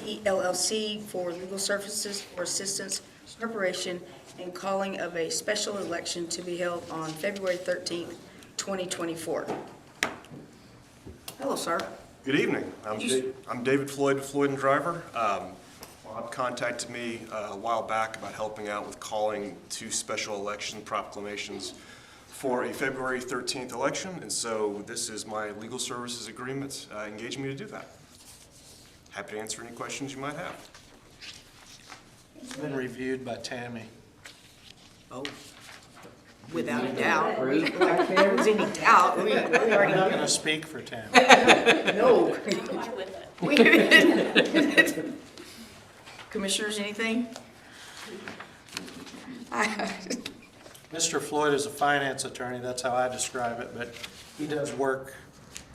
LLC for legal services or assistance, preparation, and calling of a special election to be held on February 13th, 2024. Hello, sir. Good evening. I'm David Floyd, Floyd and Driver. Bob contacted me a while back about helping out with calling 2 special election proclamations for a February 13th election, and so this is my legal services agreement engaging me to do that. Happy to answer any questions you might have. It's been reviewed by Tammy. Oh, without a doubt. Like, if there was any doubt, we I'm already not knew. gonna speak for Tammy. No. With it. Commissioners, anything? Mr. Floyd is a finance attorney, that's how I describe it, but he does work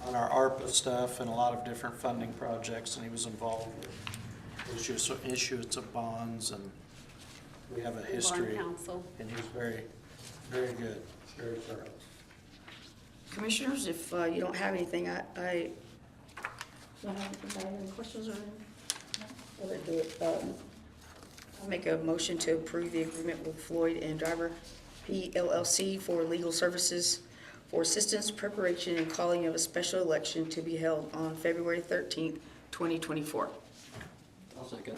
on our ARPA stuff and a lot of different funding projects, and he was involved with issuance of bonds, and we have a history. Bond counsel. And he's very, very good, very thorough. Commissioners, if you don't have anything, I don't have any questions or anything? I'll let do it. I'll make a motion to approve the agreement with Floyd and Driver PLLC for legal services for assistance, preparation, and calling of a special election to be held on February 13th, 2024. I'll second.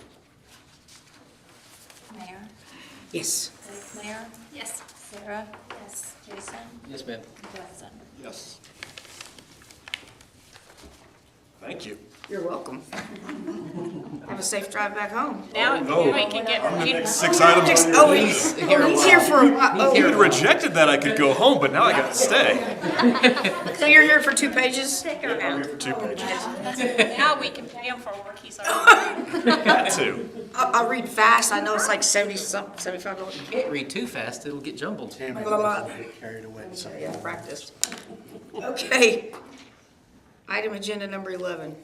Mayor? Yes. Vice Mayor? Yes. Sarah? Yes. Jason? Yes, ma'am. Justin? Yes. Thank you. You're welcome. Have a safe drive back home. Now no. we can get. 6 items on your Oh, agenda. he's here for a while. If you'd Oh, rejected that, I could go home, but now I got to stay. so you're here for 2 pages? Take her I'm here around. for 2 pages. Now we can pay him for work he's already done. Got to. I'll read fast. I know it's like 70-something, $75. You can't read too fast, it'll get jumbled. Tammy Blah, blah, doesn't get carried away. So Yeah, practice. Okay. Item agenda number 11.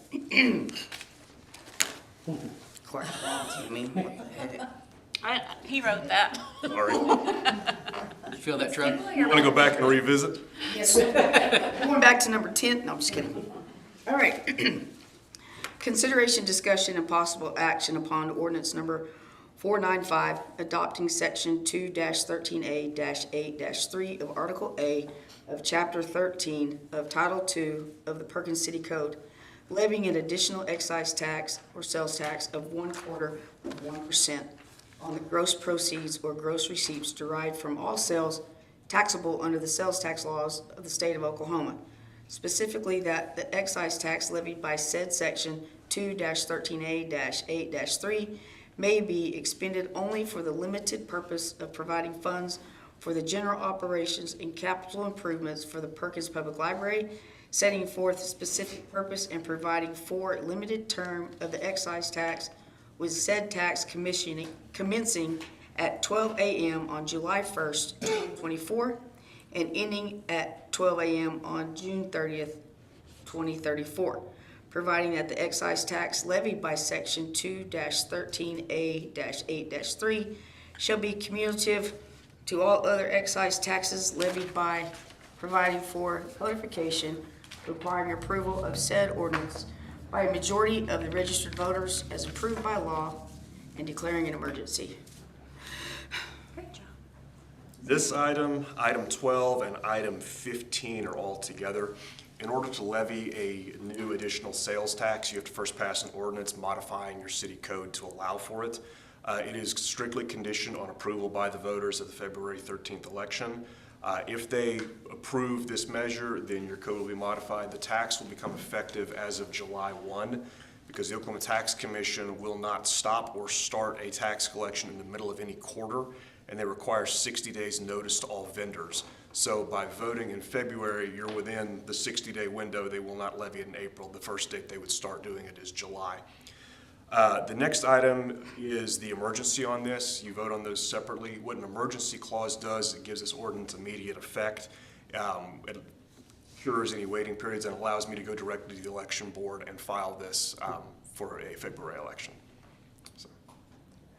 Clark, I mean, what the heck? He wrote that. Sorry. Did you feel that, truck? Want to go back and revisit? Yes. Going back to number 10, no, I'm just kidding. All right. Consideration, discussion, and possible action upon ordinance number 495, adopting section 2-13A-8-3 of Article A of Chapter 13 of Title II of the Perkins City Code, levying an additional excise tax or sales tax of 1/4 of 1% on the gross proceeds or gross receipts derived from all sales taxable under the sales tax laws of the state of Oklahoma. Specifically, that the excise tax levied by said section 2-13A-8-3 may be expended only for the limited purpose of providing funds for the general operations and capital improvements for the Perkins Public Library, setting forth specific purpose and providing for a limited term of the excise tax, with said tax commencing at 12 a.m. on July 1st, 2024, and ending at 12 a.m. on June 30th, 2034, providing that the excise tax levied by Section 2-13A-8-3 shall be cumulative to all other excise taxes levied by, providing for codification, requiring approval of said ordinance by a majority of the registered voters as approved by law, and declaring an emergency. Great job. This item, item 12, and item 15 are all together. In order to levy a new additional sales tax, you have to first pass an ordinance modifying your city code to allow for it. It is strictly conditioned on approval by the voters at the February 13th election. If they approve this measure, then your code will be modified. The tax will become effective as of July 1, because the Oklahoma Tax Commission will not stop or start a tax collection in the middle of any quarter, and they require 60 days notice to all vendors. So by voting in February, you're within the 60-day window. They will not levy it in April. The first date they would start doing it is July. The next item is the emergency on this. You vote on those separately. What an emergency clause does, it gives this ordinance immediate effect. It cures any waiting periods and allows me to go directly to the election board and file this for a February election. So,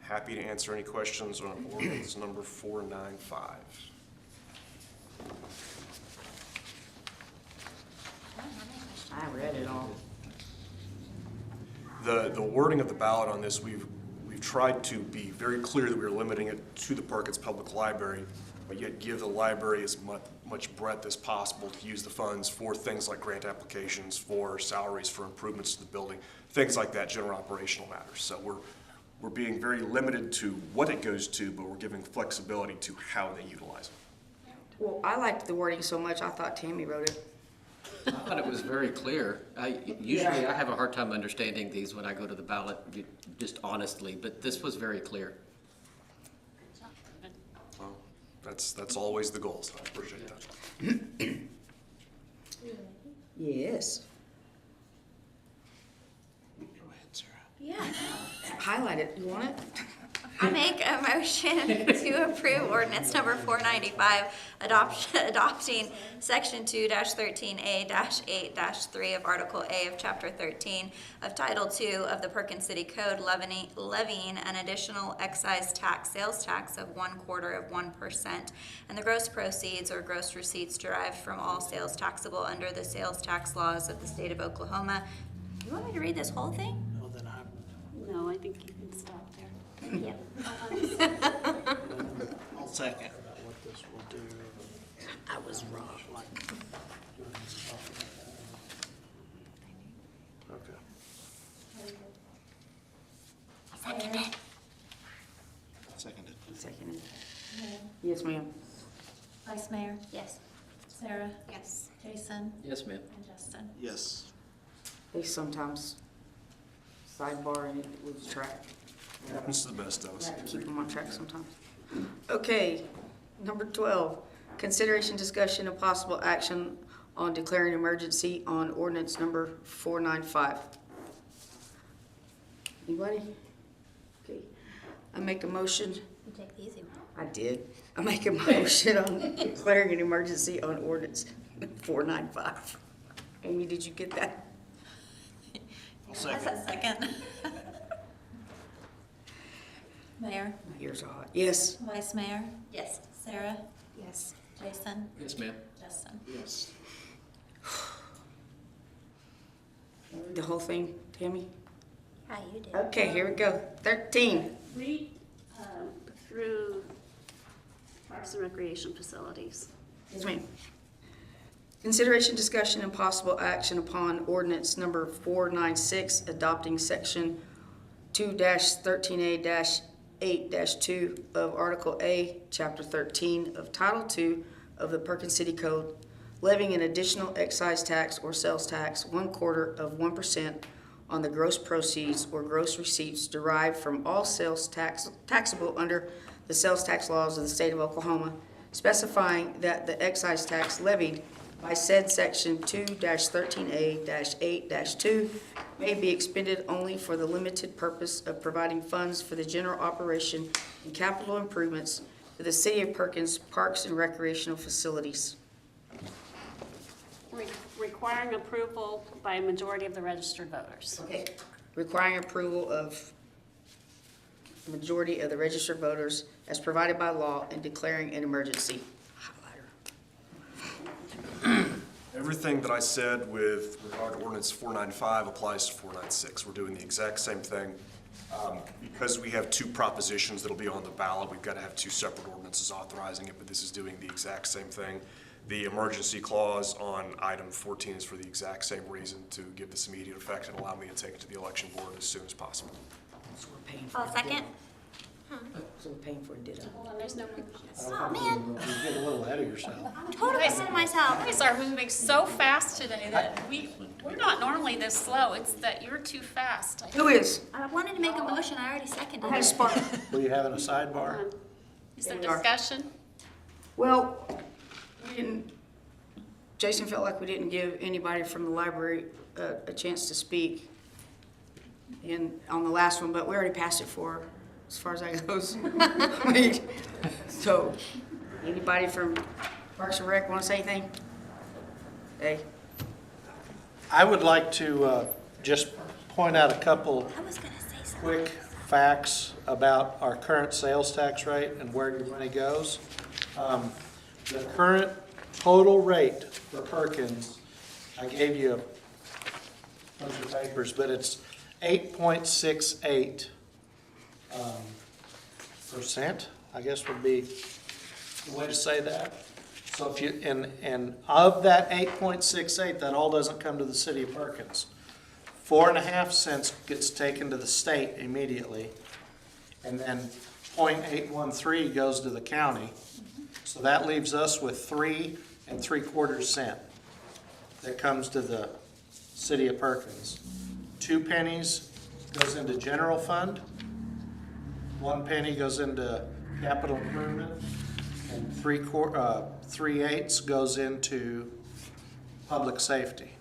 happy to answer any questions on ordinance number 495. I read it all. The wording of the ballot on this, we've tried to be very clear that we are limiting it to the Perkins Public Library, but yet give the library as much breadth as possible to use the funds for things like grant applications, for salaries, for improvements to the building, things like that, general operational matters. So we're being very limited to what it goes to, but we're giving flexibility to how they utilize it. Well, I liked the wording so much, I thought Tammy wrote it. I thought it was very clear. Usually I have a hard time understanding these when I go to the ballot, just honestly, but this was very clear. Well, that's always the goal, so I appreciate that. Yes. Go ahead, Sarah. Yeah. Highlight it, you want it? I make a motion to approve ordinance number 495, adopting section 2-13A-8-3 of Article A of Chapter 13 of Title II of the Perkins City Code, levying an additional excise tax, sales tax of 1/4% and the gross proceeds or gross receipts derived from all sales taxable under the sales tax laws of the state of Oklahoma. You want me to read this whole thing? Well, then No, I think you can stop there. Yep. I'll second. about what this will do. I was wrong. Okay. Seconded. Second. Yes, ma'am. Vice Mayor? Yes. Sarah? Yes. Jason? Yes, ma'am. And Justin? Yes. They sometimes sidebar and it loses track. It happens to the best of us. I have to keep them on track sometimes. Okay, number 12, consideration, discussion, and possible action on declaring emergency on ordinance number 495. Anybody? Okay, I make a motion. You take the easy one. I did. I make a motion on declaring an emergency on ordinance 495. Amy, did you get that? I'll second. Second. Mayor? My ears are hot. Yes. Vice Mayor? Yes. Sarah? Yes. Jason? Yes, ma'am. Justin? Yes. The whole thing, Tammy? Yeah, you did. Okay, here we go. 13. Read through Parks and Recreation Facilities. Yes, ma'am. Consideration, discussion, and possible action upon ordinance number 496, adopting section 2-13A-8-2 of Article A, Chapter 13 of Title II of the Perkins City Code, levying an additional excise tax or sales tax 1/4% on the gross proceeds or gross receipts derived from all sales taxable under the sales tax laws of the state of Oklahoma, specifying that the excise tax levied by said section 2-13A-8-2 may be expended only for the limited purpose of providing funds for the general operation and capital improvements for the City of Perkins parks and recreational facilities. Requiring approval by a majority of the registered voters. Okay. Requiring approval of the majority of the registered voters as provided by law and declaring an emergency. Everything that I said with regard to ordinance 495 applies to 496. We're doing the exact same thing. Because we have two propositions that'll be on the ballot, we've got to have two separate ordinances authorizing it, but this is doing the exact same thing. The emergency clause on item 14 is for the exact same reason, to give this immediate effect and allow me to take it to the election board as soon as possible. So we're paying for I'll it. second. So we're paying for it, ditto. Hold on, there's no more. Oh, man, You're getting a little ahead of yourself. I'm totally ahead of myself. You guys are moving so fast today that we're not normally this slow. It's that you're too fast. Who is? I wanted to make a motion, I already seconded I had a it. spark. Were you having a sidebar? Is there There we are. discussion? Well, we didn't, Jason felt like we didn't give anybody from the library a chance to speak on the last one, but we already passed it as far as that goes. I mean, so, anybody from Parks and Rec want to say anything? Hey, I would like to just point out a couple I was gonna say something. quick facts about our current sales tax rate and where your money goes. The current total rate for Perkins, I gave you a bunch of papers, but it's 8.68 percent, I guess would be the way to say that. So if you, and of that 8.68, that all doesn't come to the city of Perkins. 4.5 cents gets taken to the state immediately, and then 0.813 goes to the county. So that leaves us with 3 3/4 cents that comes to the city of Perkins. 2 pennies goes into general fund, 1 penny goes into capital improvement, and 3/8 goes into public safety.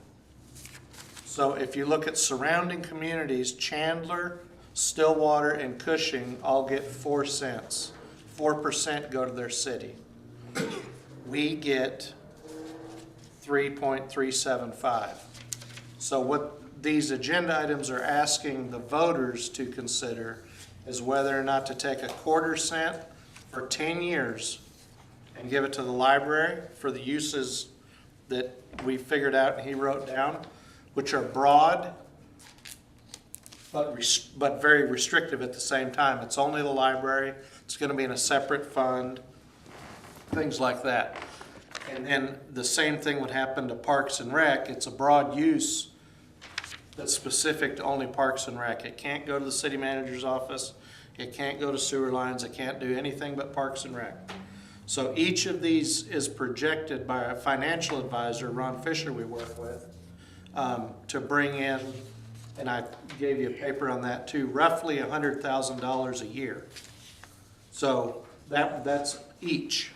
So if you look at surrounding communities, Chandler, Stillwater, and Cushing all get 4 cents. 4% go to their city. We get 3.375. So what these agenda items are asking the voters to consider is whether or not to take 1/4 cent for 10 years and give it to the library for the uses that we figured out and he wrote down, which are broad, but very restrictive at the same time. It's only the library, it's gonna be in a separate fund, things like that. And then the same thing would happen to Parks and Rec. It's a broad use that's specific to only Parks and Rec. It can't go to the city manager's office, it can't go to sewer lines, it can't do anything but Parks and Rec. So each of these is projected by a financial advisor, Ron Fisher we work with, to bring in, and I gave you a paper on that too, roughly $100,000 a year. So that's each.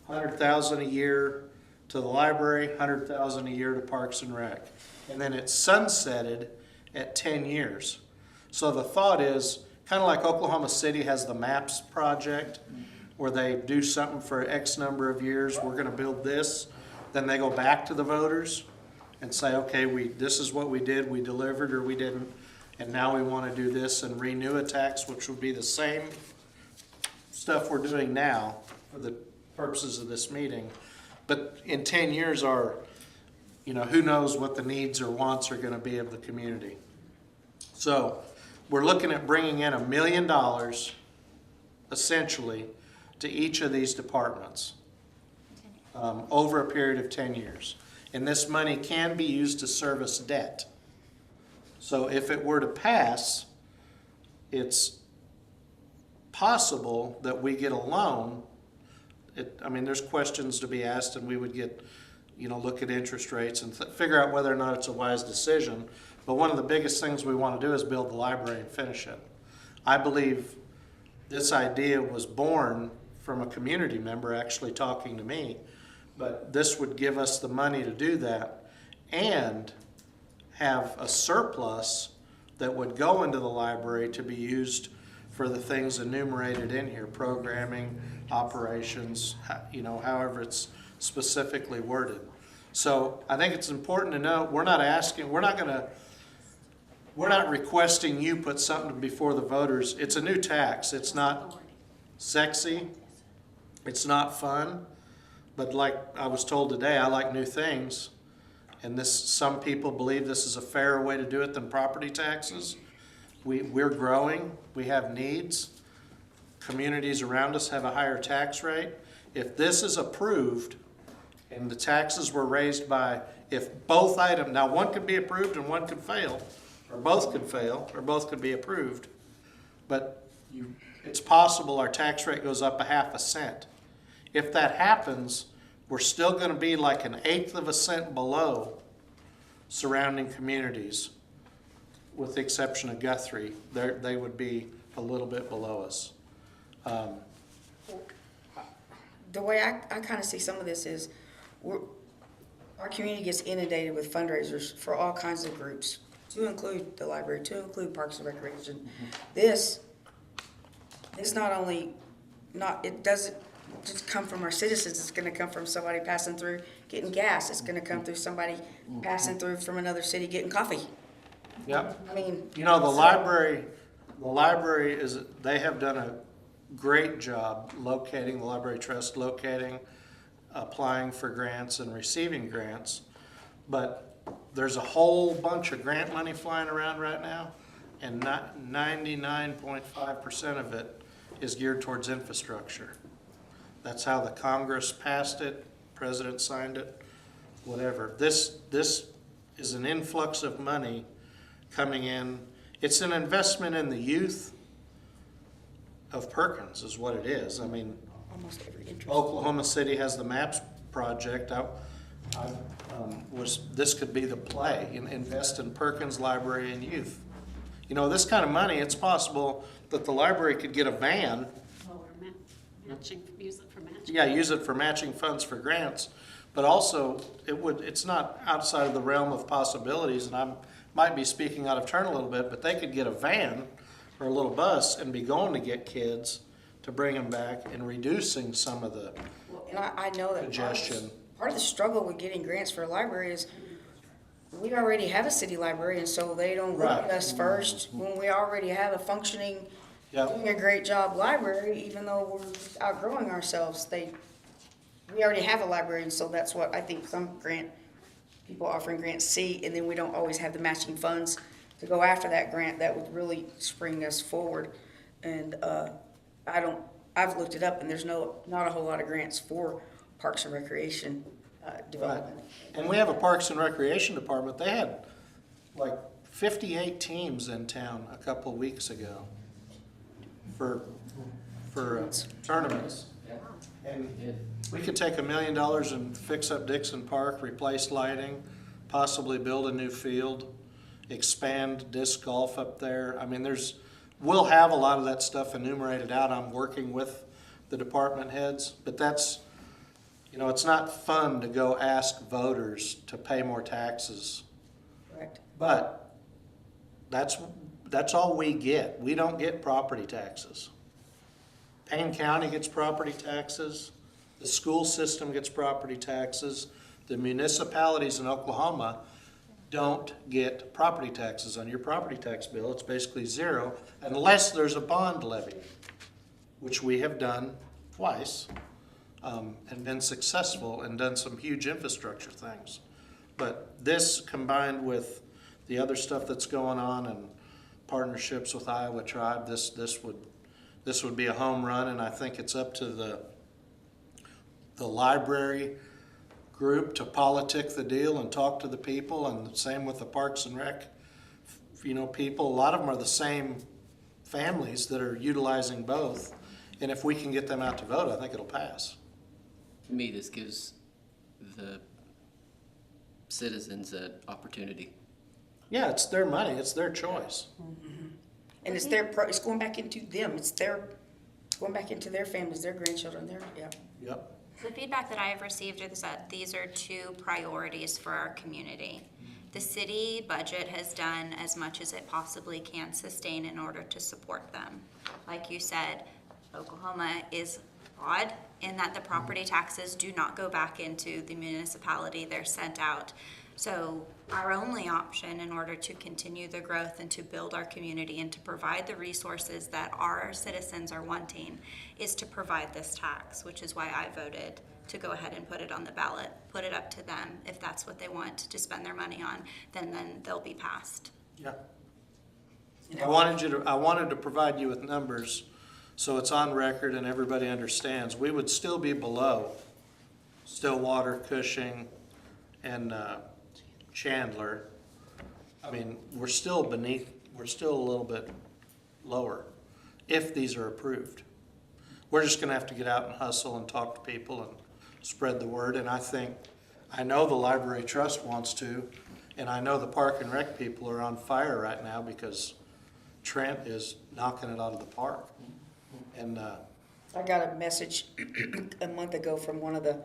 100,000 a year to the library, 100,000 a year to Parks and Rec. And then it's sunsetted at 10 years. So the thought is, kind of like Oklahoma City has the MAPS project, where they do something for X number of years, we're gonna build this, then they go back to the voters and say, okay, this is what we did, we delivered or we didn't, and now we wanna do this and renew a tax, which would be the same stuff we're doing now for the purposes of this meeting. But in 10 years who knows what the needs or wants are gonna be of the community. So we're looking at bringing in $1 million essentially to each of these departments over a period of 10 years. And this money can be used to service debt. So if it were to pass, it's possible that we get a loan. There's questions to be asked, and we would get, look at interest rates and figure out whether or not it's a wise decision. But one of the biggest things we want to do is build the library and finish it. I believe this idea was born from a community member actually talking to me, But this would give us the money to do that and have a surplus that would go into the library to be used for the things enumerated in here, programming, operations, however it's specifically worded. So I think it's important to know, we're not requesting you put something before the voters. It's a new tax. It's not sexy. It's not fun. But like I was told today, I like new things. And some people believe this is a fairer way to do it than property taxes. We're growing. We have needs. Communities around us have a higher tax rate. If this is approved and the taxes were raised by, if both items, now one could be approved and one could fail, or both could fail, or both could be approved. But it's possible our tax rate goes up 0.5 cent. If that happens, we're still going to be like 1/8 of a cent below surrounding communities, with the exception of Guthrie. They would be a little bit below us. The way I kind of see some of this is, our community gets inundated with fundraisers for all kinds of groups, to include the library, to include Parks and Recreation. This not only, it doesn't just come from our citizens, it's gonna come from somebody passing through getting gas, it's gonna come through somebody passing through from another city getting coffee. Yep. I mean. The library they have done a great job locating, the Library Trust locating, applying for grants and receiving grants. But there's a whole bunch of grant money flying around right now, and 99.5% of it is geared towards infrastructure. That's how the Congress passed it, President signed it, whatever. This is an influx of money coming in. It's an investment in the youth of Perkins is what it is. I mean, Almost every interest. Oklahoma City has the MAPS project. This could be the play, invest in Perkins Library and youth. This kind of money, it's possible that the library could get a van. Or matching, use it for matching. Yeah, use it for matching funds for grants, but also it's not outside of the realm of possibilities, and I might be speaking out of turn a little bit, but they could get a van or a little bus and be going to get kids to bring them back and reducing some of the And I know that congestion. part of the struggle with getting grants for a library is we already have a city library, and so they don't look at us first when we already have a functioning, doing a great job library, even though we're outgrowing ourselves. We already have a library, and so that's what I think some people offering grants see, and then we don't always have the matching funds to go after that grant that would really spring us forward. And I've looked it up, and there's not a whole lot of grants for Parks and Recreation development. And we have a Parks and Recreation department. They had like 58 teams in town a couple of weeks ago for tournaments. And we could take $1 million and fix up Dixon Park, replace lighting, possibly build a new field, expand disc golf up there. I mean, we'll have a lot of that stuff enumerated out. I'm working with the department heads, but that's, it's not fun to go ask voters to pay more taxes. Correct. But that's all we get. We don't get property taxes. Payne County gets property taxes. The school system gets property taxes. The municipalities in Oklahoma don't get property taxes on your property tax bill. It's basically zero unless there's a bond levy, which we have done twice and been successful and done some huge infrastructure things. But this combined with the other stuff that's going on and partnerships with Iowa Tribe, this would be a home run, and I think it's up to the library group to politic the deal and talk to the people, and the same with the Parks and Rec people. A lot of them are the same families that are utilizing both, and if we can get them out to vote, I think it'll pass. To me, this gives the citizens an opportunity. Yeah, it's their money, it's their choice. And it's going back into them. It's going back into their families, their grandchildren, Yep. The feedback that I have received is that these are two priorities for our community. The city budget has done as much as it possibly can sustain in order to support them. Like you said, Oklahoma is odd in that the property taxes do not go back into the municipality, they're sent out. So our only option in order to continue the growth and to build our community and to provide the resources that our citizens are wanting is to provide this tax, which is why I voted to go ahead and put it on the ballot, put it up to them. If that's what they want to spend their money on, then they'll be passed. Yeah. I wanted to provide you with numbers so it's on record and everybody understands. We would still be below Stillwater, Cushing, and Chandler. I mean, we're still a little bit lower if these are approved. We're just gonna have to get out and hustle and talk to people and spread the word. And I know the Library Trust wants to, and I know the Park and Rec people are on fire right now because Trent is knocking it out of the park. And I got a message a month ago from one of the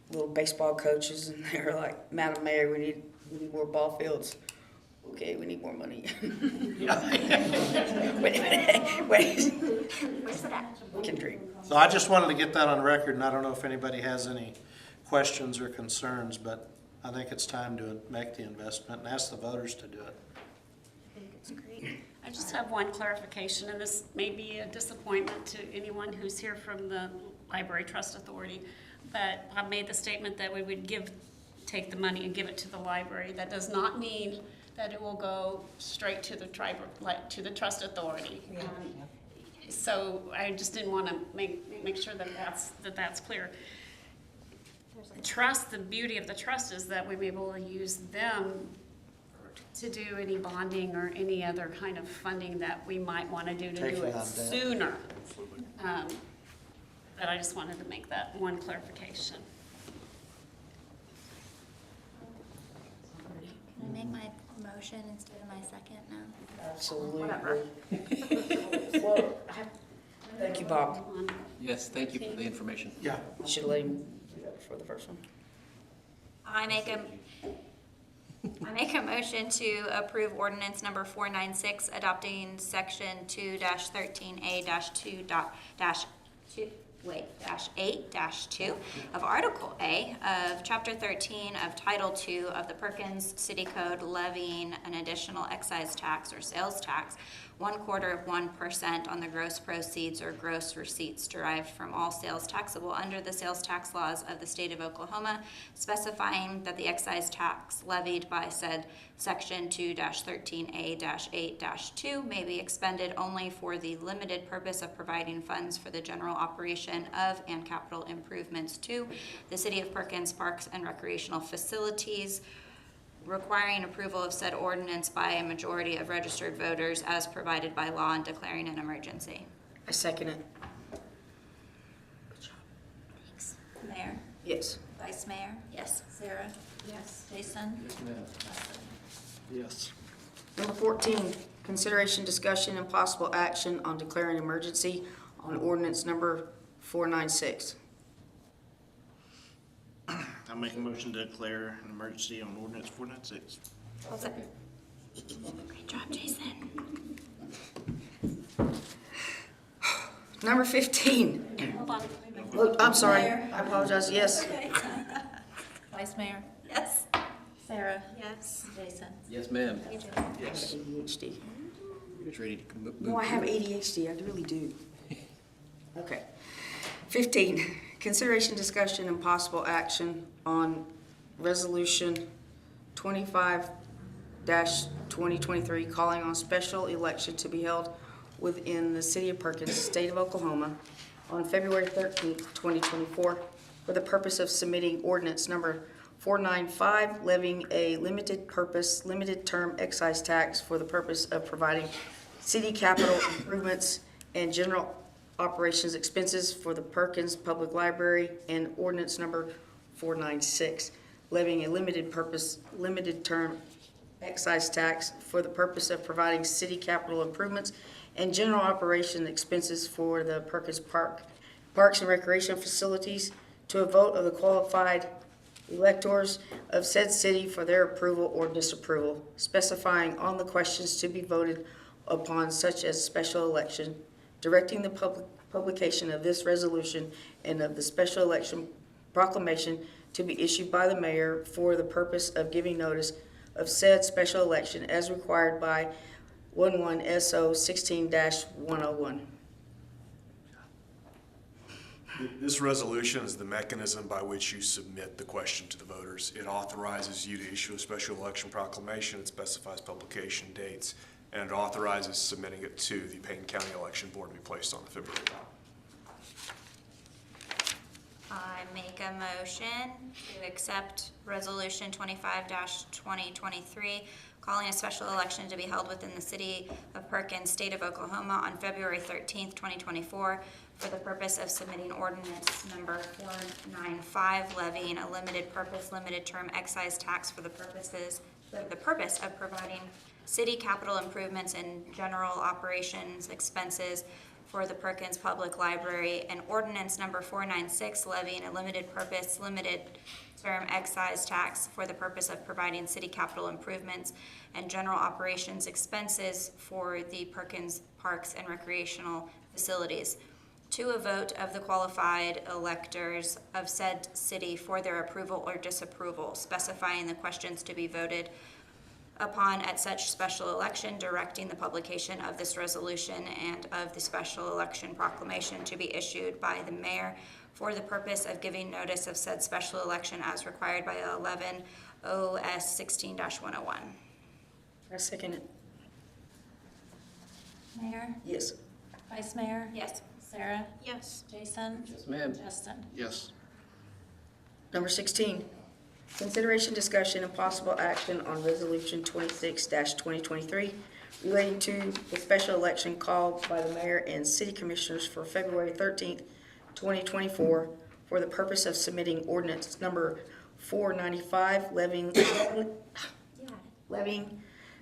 little baseball coaches, and they were like, "Madam Mayor, we need more ball fields." Okay, we need more money. Wait. Can dream. so I just wanted to get that on record, and I don't know if anybody has any questions or concerns, but I think it's time to make the investment and ask the voters to do it. I think it's great. I just have one clarification, and this may be a disappointment to anyone who's here from the Library Trust Authority, but I made the statement that we would take the money and give it to the library. That does not mean that it will go straight to the to the Trust Authority. So I just didn't want to make sure that that's clear. Trust, the beauty of the trust is that we're able to use them to do any bonding or any other kind of funding that we might want to do Taking it on debt. sooner. But I just wanted to make that one clarification. Can I make my motion instead of my second now? Absolutely. Whatever. Well, thank you, Bob. Yes, thank you for the information. Yeah. You should let him do that for the first one. I make a motion to approve ordinance number 496, adopting section 2-13A-2-8-2 of Article A of Chapter 13 of Title II of the Perkins City Code, levying an additional excise tax or sales tax 1/4% on the gross proceeds or gross receipts derived from all sales taxable under the sales tax laws of the state of Oklahoma, specifying that the excise tax levied by said section 2-13A-8-2 may be expended only for the limited purpose of providing funds for the general operation of and capital improvements to the City of Perkins Parks and Recreational Facilities, requiring approval of said ordinance by a majority of registered voters as provided by law, and declaring an emergency. I second it. Thanks. Mayor? Yes. Vice Mayor? Yes. Sarah? Yes. Jason? Yes. Number 14, consideration, discussion, and possible action on declaring emergency on ordinance number 496. I make a motion to declare an emergency on ordinance 496. Great job, Jason. Number 15. Hold on. Oh, I'm sorry. I apologize. Yes. Vice Mayor? Yes. Sarah? Yes. Jason? Yes, ma'am. Yes. ADHD. It's ready to move. No, I have ADHD. I really do. Okay. 15, consideration, discussion, and possible action on resolution 25-2023, calling on special election to be held within the city of Perkins, state of Oklahoma, on February 13th, 2024, for the purpose of submitting ordinance number 495, levying a limited purpose, limited term excise tax for the purpose of providing city capital improvements and general operations expenses for the Perkins Public Library, and ordinance number 496, levying a limited purpose, limited term excise tax for the purpose of providing city capital improvements and general operation expenses for the Perkins Parks and Recreation Facilities to a vote of the qualified electors of said city for their approval or disapproval, specifying on the questions to be voted upon such as special election, directing the publication of this resolution and of the special election proclamation to be issued by the mayor for the purpose of giving notice of said special election as required by 11 SO 16-101. This resolution is the mechanism by which you submit the question to the voters. It authorizes you to issue a special election proclamation. It specifies publication dates, and it authorizes submitting it to the Payne County Election Board to be placed on the February ballot. I make a motion to accept Resolution 25-2023, calling a special election to be held within the city of Perkins, state of Oklahoma on February 13th, 2024, for the purpose of submitting ordinance number 495, levying a limited purpose, limited term excise tax for the purpose of providing city capital improvements and general operations expenses for the Perkins Public Library, and ordinance number 496, levying a limited purpose, limited term excise tax for the purpose of providing city capital improvements and general operations expenses for the Perkins Parks and Recreational Facilities, to a vote of the qualified electors of said city for their approval or disapproval, specifying the questions to be voted upon at such special election, directing the publication of this resolution and of the special election proclamation to be issued by the mayor for the purpose of giving notice of said special election as required by 11 OS 16-101. I second it. Mayor? Yes. Vice Mayor? Yes. Sarah? Yes. Jason? Yes, ma'am. Justin? Yes. Number 16, consideration, discussion, and possible action on Resolution 26-2023 relating to the special election called by the mayor and city commissioners for February 13th, 2024, for the purpose of submitting ordinance number 495, levying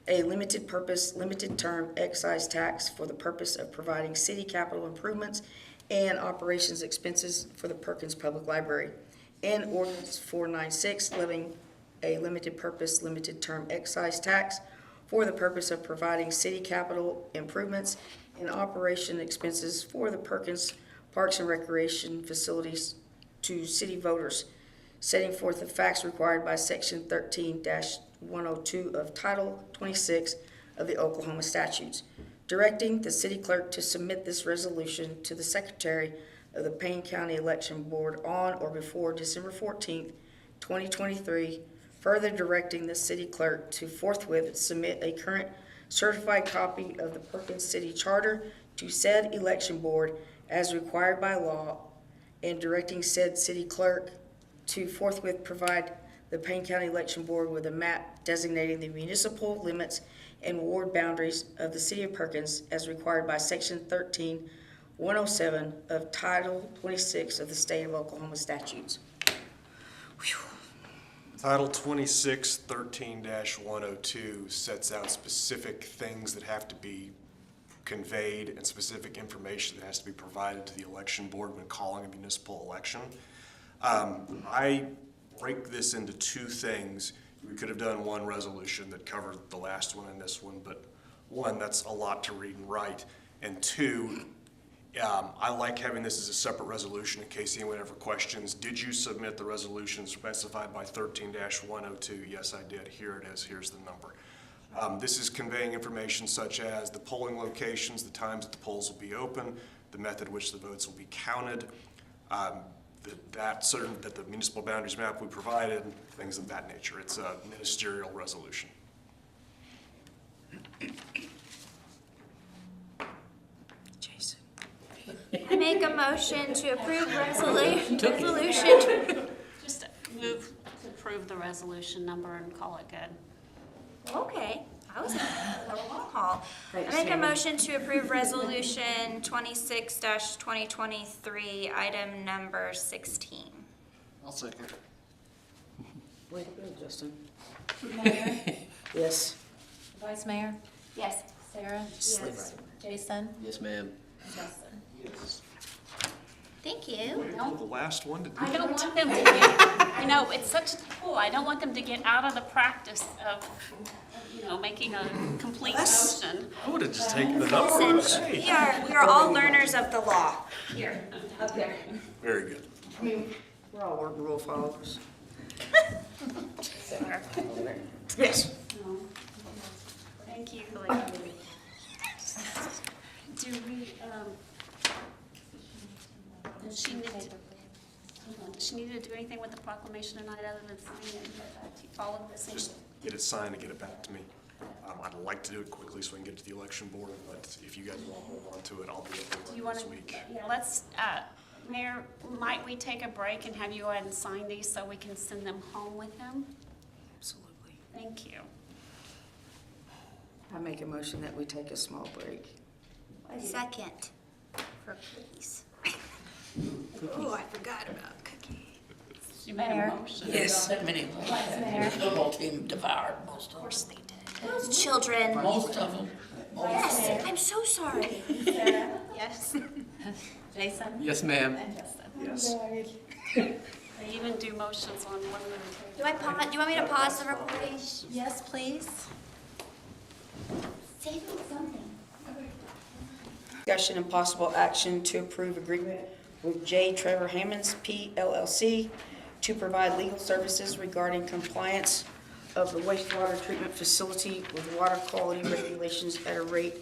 a limited purpose, limited term excise tax for the purpose of providing city capital improvements and operations expenses for the Perkins Public Library, and ordinance 496, levying a limited purpose, limited term excise tax for the purpose of providing city capital improvements and operation expenses for the Perkins Parks and Recreation Facilities to city voters, setting forth the facts required by Section 13-102 of Title 26 of the Oklahoma statutes, directing the city clerk to submit this resolution to the secretary of the Payne County Election Board on or before December 14th, 2023, further directing the city clerk to forthwith submit a current certified copy of the Perkins City Charter to said election board as required by law, and directing said city clerk to forthwith provide the Payne County Election Board with a map designating the municipal limits and ward boundaries of the city of Perkins as required by Section 13-107 of Title 26 of the State of Oklahoma statutes. Whew. Title 26, 13-102 sets out specific things that have to be conveyed and specific information that has to be provided to the election board when calling a municipal election. I break this into two things. We could have done one resolution that covered the last one and this one, but one, that's a lot to read and write, and two, I like having this as a separate resolution in case anyone ever questions, did you submit the resolution specified by 13-102? Yes, I did. Here it is. Here's the number. This is conveying information such as the polling locations, the times that the polls will be open, the method in which the votes will be counted, that the municipal boundaries map we provided, things of that nature. It's a ministerial resolution. Jason. I make a motion to approve resolution. Just move to approve the resolution number and call it good. Okay, I was a long haul. I Thanks, make a Tammy. motion to approve resolution 26-2023, item number 16. I'll second. Way to go, Justin. Mayor? Yes. Vice Mayor? Yes. Sarah? Yes. Jason? Yes, ma'am. Justin? Yes. Thank you. Wait till the last one to do I don't that. want them to get, you know, it's such a tool. I don't want them to get out of the practice of, you know, making a complete motion. I would have just taken the number. Listen, Hey. we are all learners of the law. Here, up there. Very good. I mean, we're all rule followers. Yes. Thank you. Do we, does she need to do anything with the proclamation tonight other than sign it, all of this? Just get it signed and get it back to me. I'd like to do it quickly so I can get to the election board, but if you guys want to hold on to it, I'll be able Do to you work want this to, week. yeah, let's, Mayor, might we take a break and have you go ahead and sign these so we can send them home with them? Absolutely. Thank you. I make a motion that we take a small break. Second, for cookies. Oh, I forgot about cookies. You made a Mayor. motion. Yes. Mayor. Football team devoured most Of course they did. Those children. Most of them. Yes, I'm so sorry. Yes. Jason? Yes, ma'am. And Justin? Yes. They even do motions on one of Do you want me to pause the recording? Yes, please. Say something. Discussion and possible action to approve agreement with J. Trevor Hammonds, PLLC, to provide legal services regarding compliance of the wastewater treatment facility with water quality regulations at a rate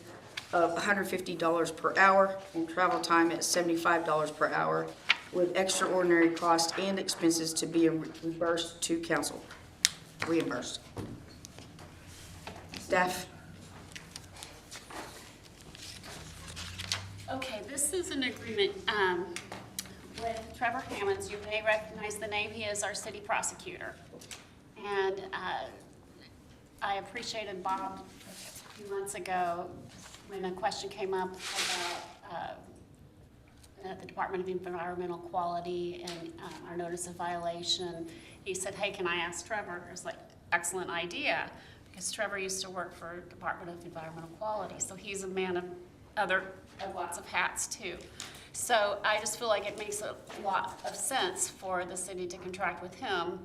of $150 per hour and travel time at $75 per hour, with extraordinary costs and expenses to be reimbursed to council. Reimbursed. Staff? Okay, this is an agreement with Trevor Hammonds. You may recognize the name. He is our city prosecutor. And I appreciated Bob a few months ago when a question came up about the Department of Environmental Quality and our notice of violation. He said, hey, can I ask Trevor? It was like, excellent idea, because Trevor used to work for Department of Environmental Quality, so he's a man of lots of hats too. So I just feel like it makes a lot of sense for the city to contract with him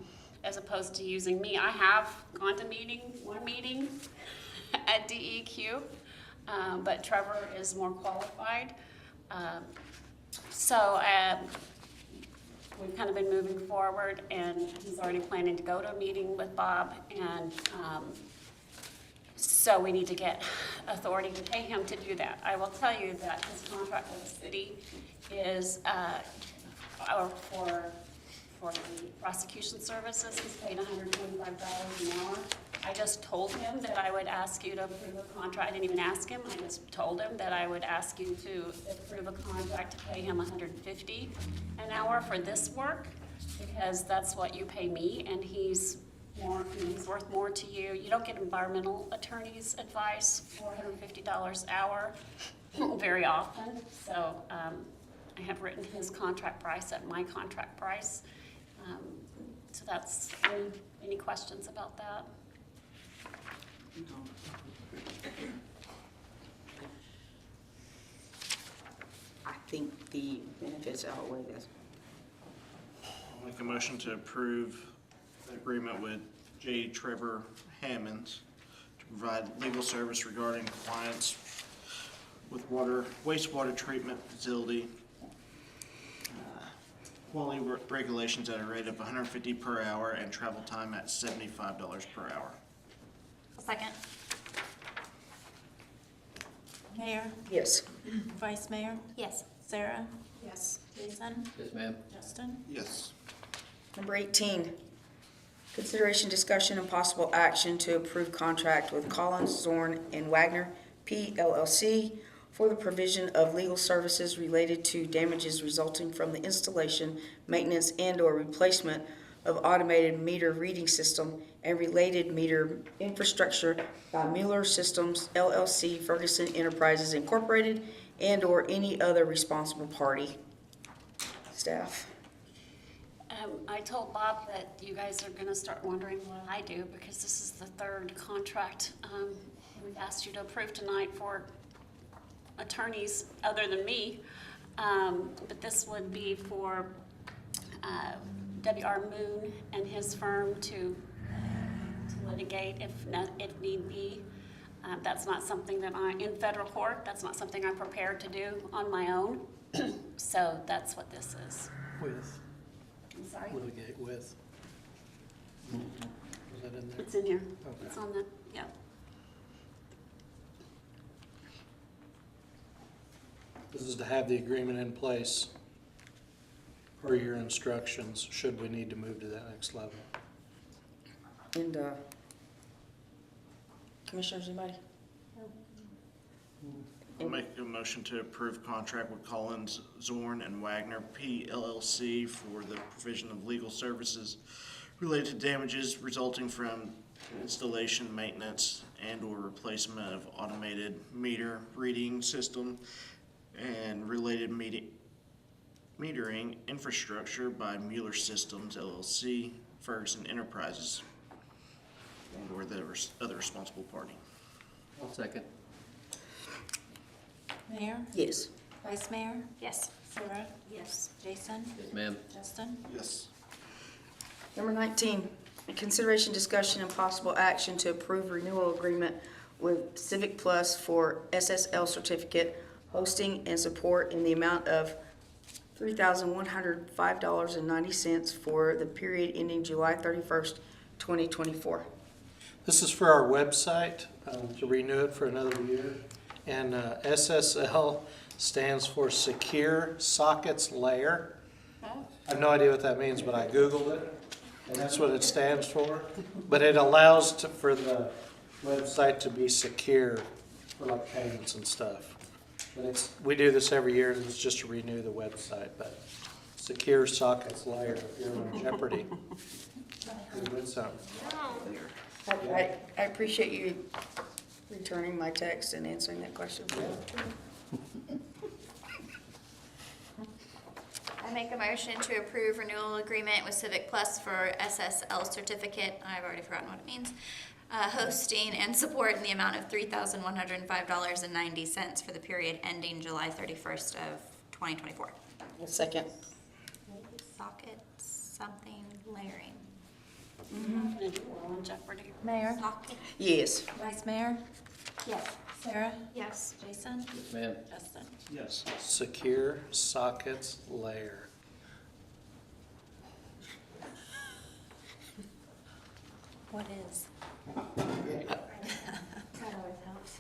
as opposed to using me. I have gone to one meeting at DEQ, but Trevor is more qualified. So we've kind of been moving forward, and he's already planning to go to a meeting with Bob, and so we need to get authority to pay him to do that. I will tell you that his contract with the city is for the prosecution services, he's paid $125 an hour. I just told him that I would ask you to approve a contract. I didn't even ask him. I just told him that I would ask you to approve a contract to pay him $150 an hour for this work, because that's what you pay me, and he's worth more to you. You don't get environmental attorney's advice for $150 an hour very often. So I have written his contract price at my contract price. So that's, any questions about that? I think the benefits outweigh this. I'll make a motion to approve the agreement with J. Trevor Hammonds to provide legal service regarding compliance with wastewater treatment facility quality regulations at a rate of $150 per hour and travel time at $75 per hour. Second. Mayor? Yes. Vice Mayor? Yes. Sarah? Yes. Jason? Yes, ma'am. Justin? Yes. Number 18, consideration, discussion, and possible action to approve contract with Collins, Zorn, and Wagner, PLLC, for the provision of legal services related to damages resulting from the installation, maintenance, and/or replacement of automated meter reading system and related meter infrastructure by Mueller Systems, LLC, Ferguson Enterprises, Incorporated, and/or any other responsible party. Staff. I told Bob that you guys are gonna start wondering what I do, because this is the third contract we've asked you to approve tonight for attorneys other than me. but this would be for W.R. Moon and his firm to litigate if need be. That's not something that in federal court, that's not something I'm prepared to do on my own. So that's what this is. With, I'm sorry? litigate with. Is that in there? It's in here. Okay. It's on the, yeah. This is to have the agreement in place per your instructions, should we need to move to that next level. And, Commissioners, anybody? I'll make a motion to approve contract with Collins, Zorn, and Wagner PLLC for the provision of legal services related to damages resulting from installation, maintenance, and/or replacement of automated meter reading system and related metering infrastructure by Mueller Systems LLC, Ferguson Enterprises, and/or the other responsible party. I'll second. Mayor? Yes. Vice Mayor? Yes. Sarah? Yes. Jason? Yes, ma'am. Justin? Yes. Number 19, consideration, discussion, and possible action to approve renewal agreement with Civic Plus for SSL certificate hosting and support in the amount of $3,105.90 for the period ending July 31st, 2024. This is for our website, to renew it for another year. And SSL stands for Secure Sockets Layer. I have no idea what that means, but I Googled it, and that's what it stands for. But it allows for the website to be secure for like payments and stuff. But we do this every year, and it's just to renew the website. But Secure Sockets Layer, if you're in jeopardy, you win something. I appreciate you returning my text and answering that question. I make a motion to approve renewal agreement with Civic Plus for SSL certificate, I've already forgotten what it means, hosting and support in the amount of $3,105.90 for the period ending July 31st of 2024. Second. Socket something layering. We're on Jeopardy. Mayor? Socket. Yes. Vice Mayor? Yes. Sarah? Yes. Jason? Yes, ma'am. Justin? Yes. Secure Sockets Layer. What is? That always helps.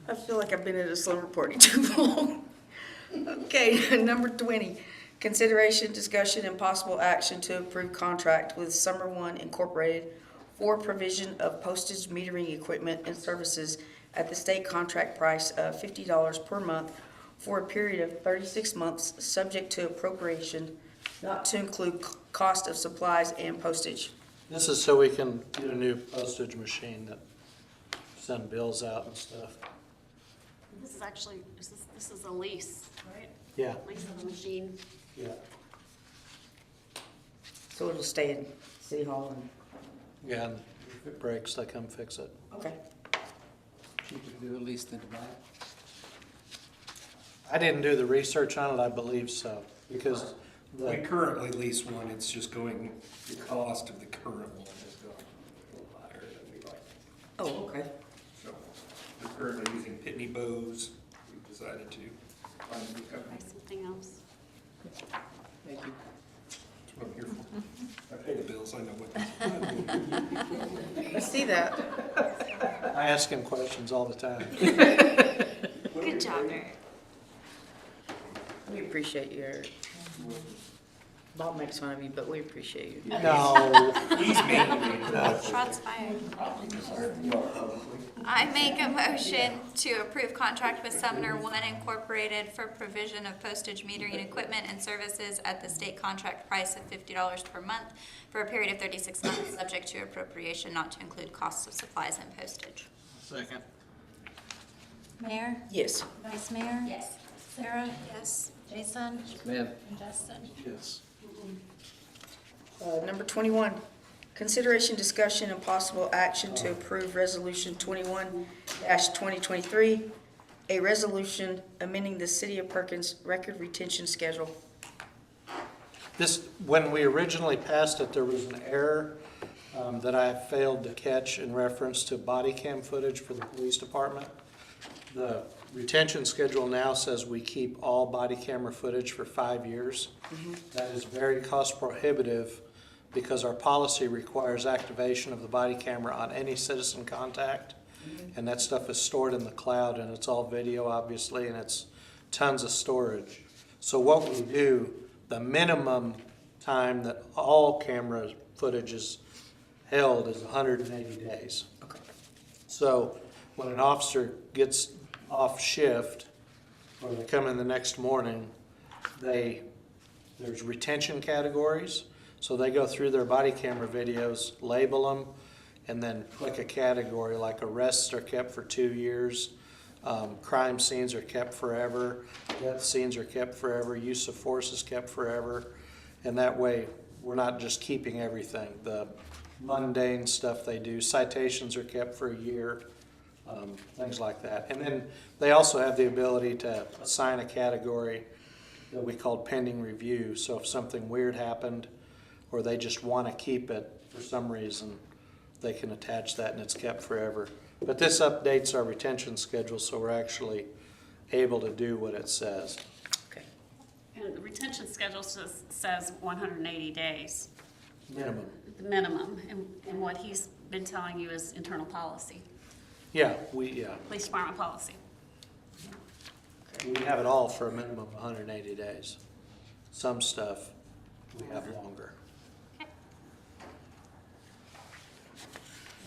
I feel like I've been at a slumber party too long. Okay, number 20, consideration, discussion, and possible action to approve contract with Summer One Incorporated for provision of postage metering equipment and services at the state contract price of $50 per month for a period of 36 months, subject to appropriation, not to include cost of supplies and postage. This is so we can get a new postage machine that send bills out and stuff. This is actually, this is a lease, right? Yeah, Lease of the machine. yeah. So it'll stay in City Hall and, Yeah, and if it breaks, they come fix it. okay. Cheaper to do at least than to buy. I didn't do the research on it, I believe so, because We currently lease one, it's just going, the cost of the current one is going a little higher than we like. Oh, okay. So we're currently using Pitney Bowes, we've decided to find a new Buy company. something else. Thank you. That's what I'm here for. I pay the bills, I know what. I see that. I ask him questions all the time. Good job, Eric. We appreciate you, Eric. Bob makes fun of you, but we appreciate you. No. He's mean to me. Shots fired. I make a motion to approve contract with Sumner One Incorporated for provision of postage metering equipment and services at the state contract price of $50 per month for a period of 36 months, subject to appropriation, not to include costs of supplies and postage. Second. Mayor? Yes. Vice Mayor? Yes. Sarah? Yes. Jason? Yes, ma'am. And Justin? Yes. Number 21, Consideration, discussion, and possible action to approve Resolution 21-2023, a resolution amending the City of Perkins record retention schedule. This, when we originally passed it, there was an error that I failed to catch in reference to body cam footage for the police department. The retention schedule now says we keep all body camera footage for 5 years. That is very cost prohibitive because our policy requires activation of the body camera on any citizen contact. And that stuff is stored in the cloud, and it's all video, obviously, and it's tons of storage. So what we do, the minimum time that all camera footage is held is 180 days. Okay. So when an officer gets off shift, or they come in the next morning, there's retention categories. So they go through their body camera videos, label them, and then click a category, like arrests are kept for 2 years, crime scenes are kept forever, death scenes are kept forever, use of force is kept forever. And that way, we're not just keeping everything. The mundane stuff they do, citations are kept for a year, things like that. And then they also have the ability to assign a category that we called pending review. So if something weird happened, or they just want to keep it for some reason, they can attach that and it's kept forever. But this updates our retention schedule, so we're actually able to do what it says. Okay. And the retention schedule says 180 days. Minimum. The minimum, and what he's been telling you is internal policy, Yeah. police department policy. We have it all for a minimum of 180 days. Some stuff we have longer.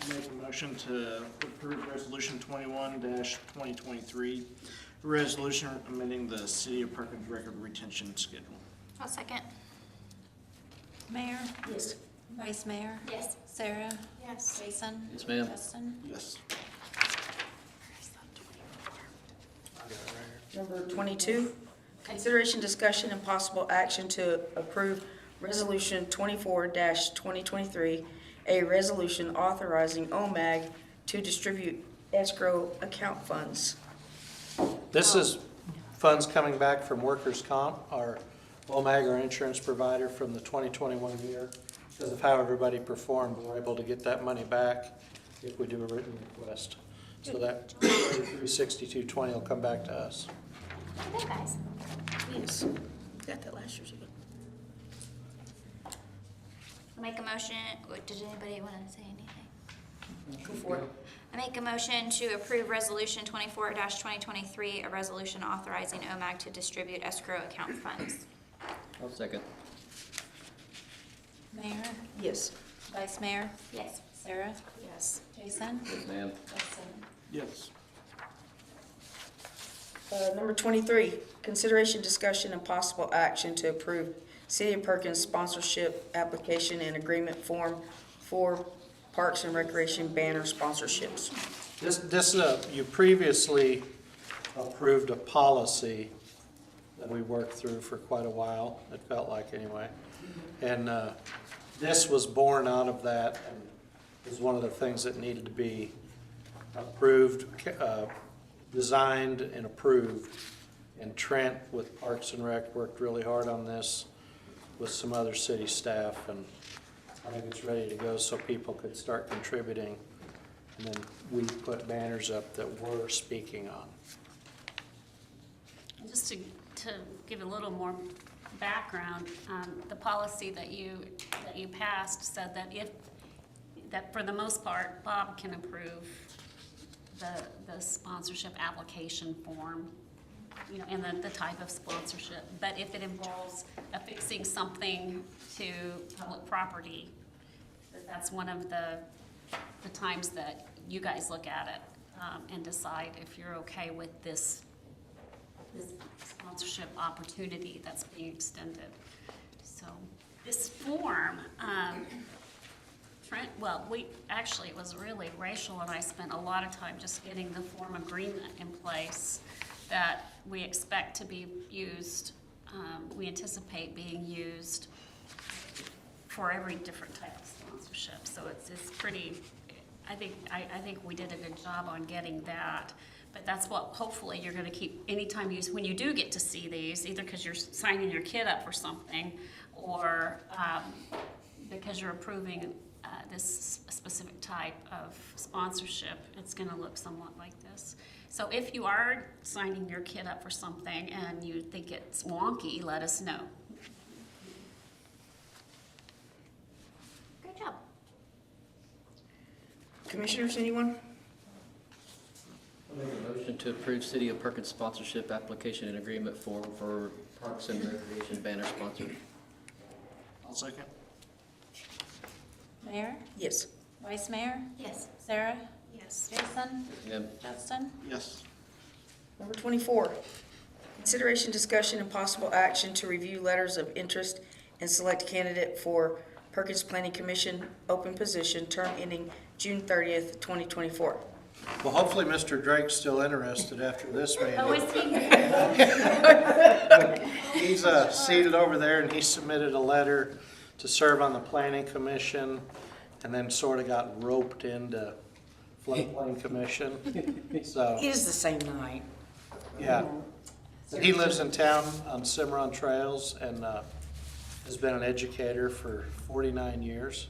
Make a motion to approve Resolution 21-2023, a resolution amending the City of Perkins record retention schedule. I'll second. Mayor? Yes. Vice Mayor? Yes. Sarah? Yes. Jason? Yes, ma'am. Justin? Yes. Number 22, consideration, discussion, and possible action to approve Resolution 24-2023, a resolution authorizing OMAG to distribute escrow account funds. This is funds coming back from workers' comp, our OMAG, our insurance provider from the 2021 year. Because of how everybody performed, we're able to get that money back if we do a written request. So that 36220 will come back to us. Good, guys. Yes. Got that last year, too. I'll make a motion. Did anybody want to say anything? Go for it. I make a motion to approve Resolution 24-2023, a resolution authorizing OMAG to distribute escrow account funds. I'll second. Mayor? Yes. Vice Mayor? Yes. Sarah? Yes. Jason? Yes, ma'am. Justin? Yes. Number 23, consideration, discussion, and possible action to approve City of Perkins sponsorship application and agreement form for Parks and Recreation banner sponsorships. This you previously approved a policy that we worked through for quite a while, it felt like anyway. And this was born out of that and is one of the things that needed to be approved, designed and approved. And Trent with Parks and Rec worked really hard on this with some other city staff, and I think it's ready to go so people could start contributing. And then we put banners up that we're speaking on. Just to give a little more background, the policy that you passed said that for the most part, Bob can approve the sponsorship application form, and the type of sponsorship. But if it involves affixing something to public property, that's one of the times that you guys look at it and decide if you're okay with this sponsorship opportunity that's being extended. So this form, Trent, it was really Rachel and I spent a lot of time just getting the form agreement in place that we expect to be used, we anticipate being used for every different type of sponsorships. so it's pretty, I think we did a good job on getting that. But that's what hopefully you're gonna keep, anytime when you do get to see these, either because you're signing your kid up for something, or because you're approving this specific type of sponsorship, it's gonna look somewhat like this. So if you are signing your kid up for something and you think it's wonky, let us know. Great job. Commissioners, anyone? I'll make a motion to approve City of Perkins sponsorship application and agreement form for Parks and Recreation banner sponsor. I'll second. Mayor, Yes. Vice Mayor, Yes. Sarah, Yes. Jason, Yep. Justin. Yes. Number 24, consideration, discussion, and possible action to review letters of interest and select candidate for Perkins Planning Commission, open position, term ending June 30th, 2024. Well, hopefully Mr. Drake's still interested after this meeting. Oh, is he? He's seated over there, and he submitted a letter to serve on the planning commission, and then sort of got roped into floodplain commission. So, It is the same night. yeah. He lives in town on Cimarron Trails and has been an educator for 49 years,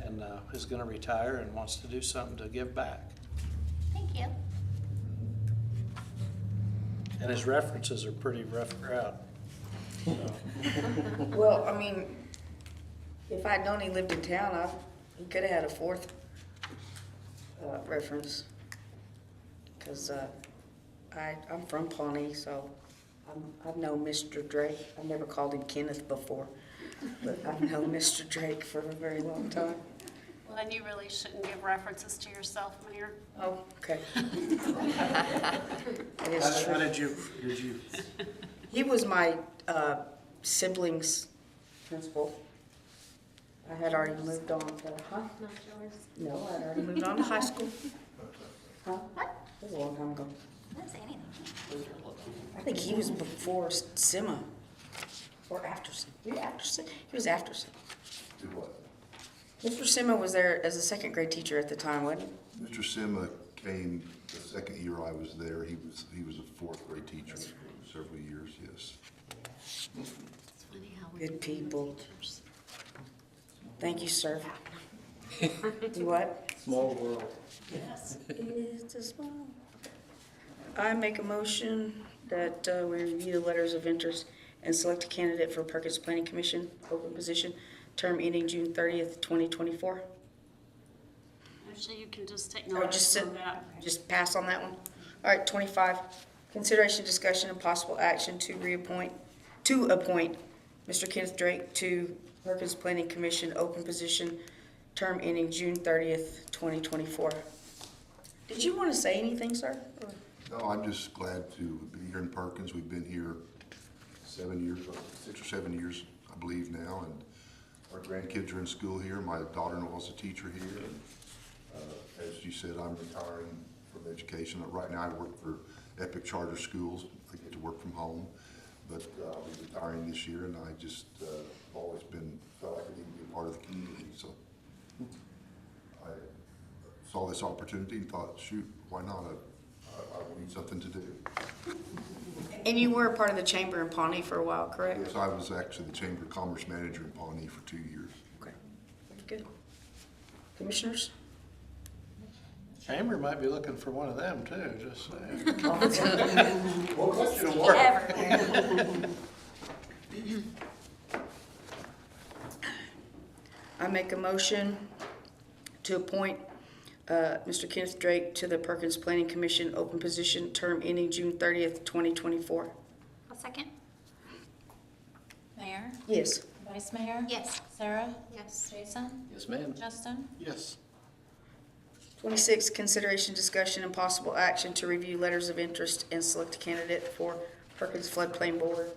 and is going to retire and wants to do something to give back. Thank you. And his references are pretty rough crowd. Well, I mean, if I'd known he lived in town, he could have had a fourth reference. Because I'm from Pawnee, so I've known Mr. Drake. I've never called him Kenneth before, but I've known Mr. Drake for a very long time. Well, then you really shouldn't give references to yourself, Mayor. Oh, okay. It is How true. did you? He was my sibling's principal. I had already moved on to, Not yours. no, I'd already moved on to high school. Huh? That was a long time ago. I didn't say anything. I think he was before Sima, or after Sima. He was after Sima. Do what? Mr. Sima was there as a second grade teacher at the time, wasn't he? Mr. Sima came the second year I was there. He was a fourth grade teacher for several years, yes. It's funny how we Good people. teachers. Thank you, sir. Do what? Small world. Yes. It's a small. I make a motion that we review the letters of interest and select a candidate for Perkins Planning Commission, open position, term ending June 30th, 2024. Actually, you can just take Or notice just of that. just pass on that one. All right, 25, consideration, discussion, and possible action to appoint Mr. Kenneth Drake to Perkins Planning Commission, open position, term ending June 30th, 2024. Did you want to say anything, sir? No, I'm just glad to be here in Perkins. We've been here 7 years, 6 or 7 years, I believe now, and our grandkids are in school here. My daughter-in-law is a teacher here. And, as you said, I'm retiring from education. Right now I work for Epic Charter Schools. I get to work from home, but I'll be retiring this year, and I just always felt like I needed to be a part of the community. So I saw this opportunity and thought, shoot, why not? I need something to do. And you were a part of the chamber in Pawnee for a while, correct? Yes, I was actually the Chamber of Commerce manager in Pawnee for 2 years. Okay, that's good. Commissioners? Chamber might be looking for one of them too, just saying. Well, question of work. I make a motion to appoint Mr. Kenneth Drake to the Perkins Planning Commission, open position, term ending June 30th, 2024. I'll second. Mayor, Yes. Vice Mayor, Yes. Sarah, Yes. Jason, Yes, ma'am. Justin. Yes. 26, consideration, discussion, and possible action to review letters of interest and select a candidate for Perkins Floodplain Board,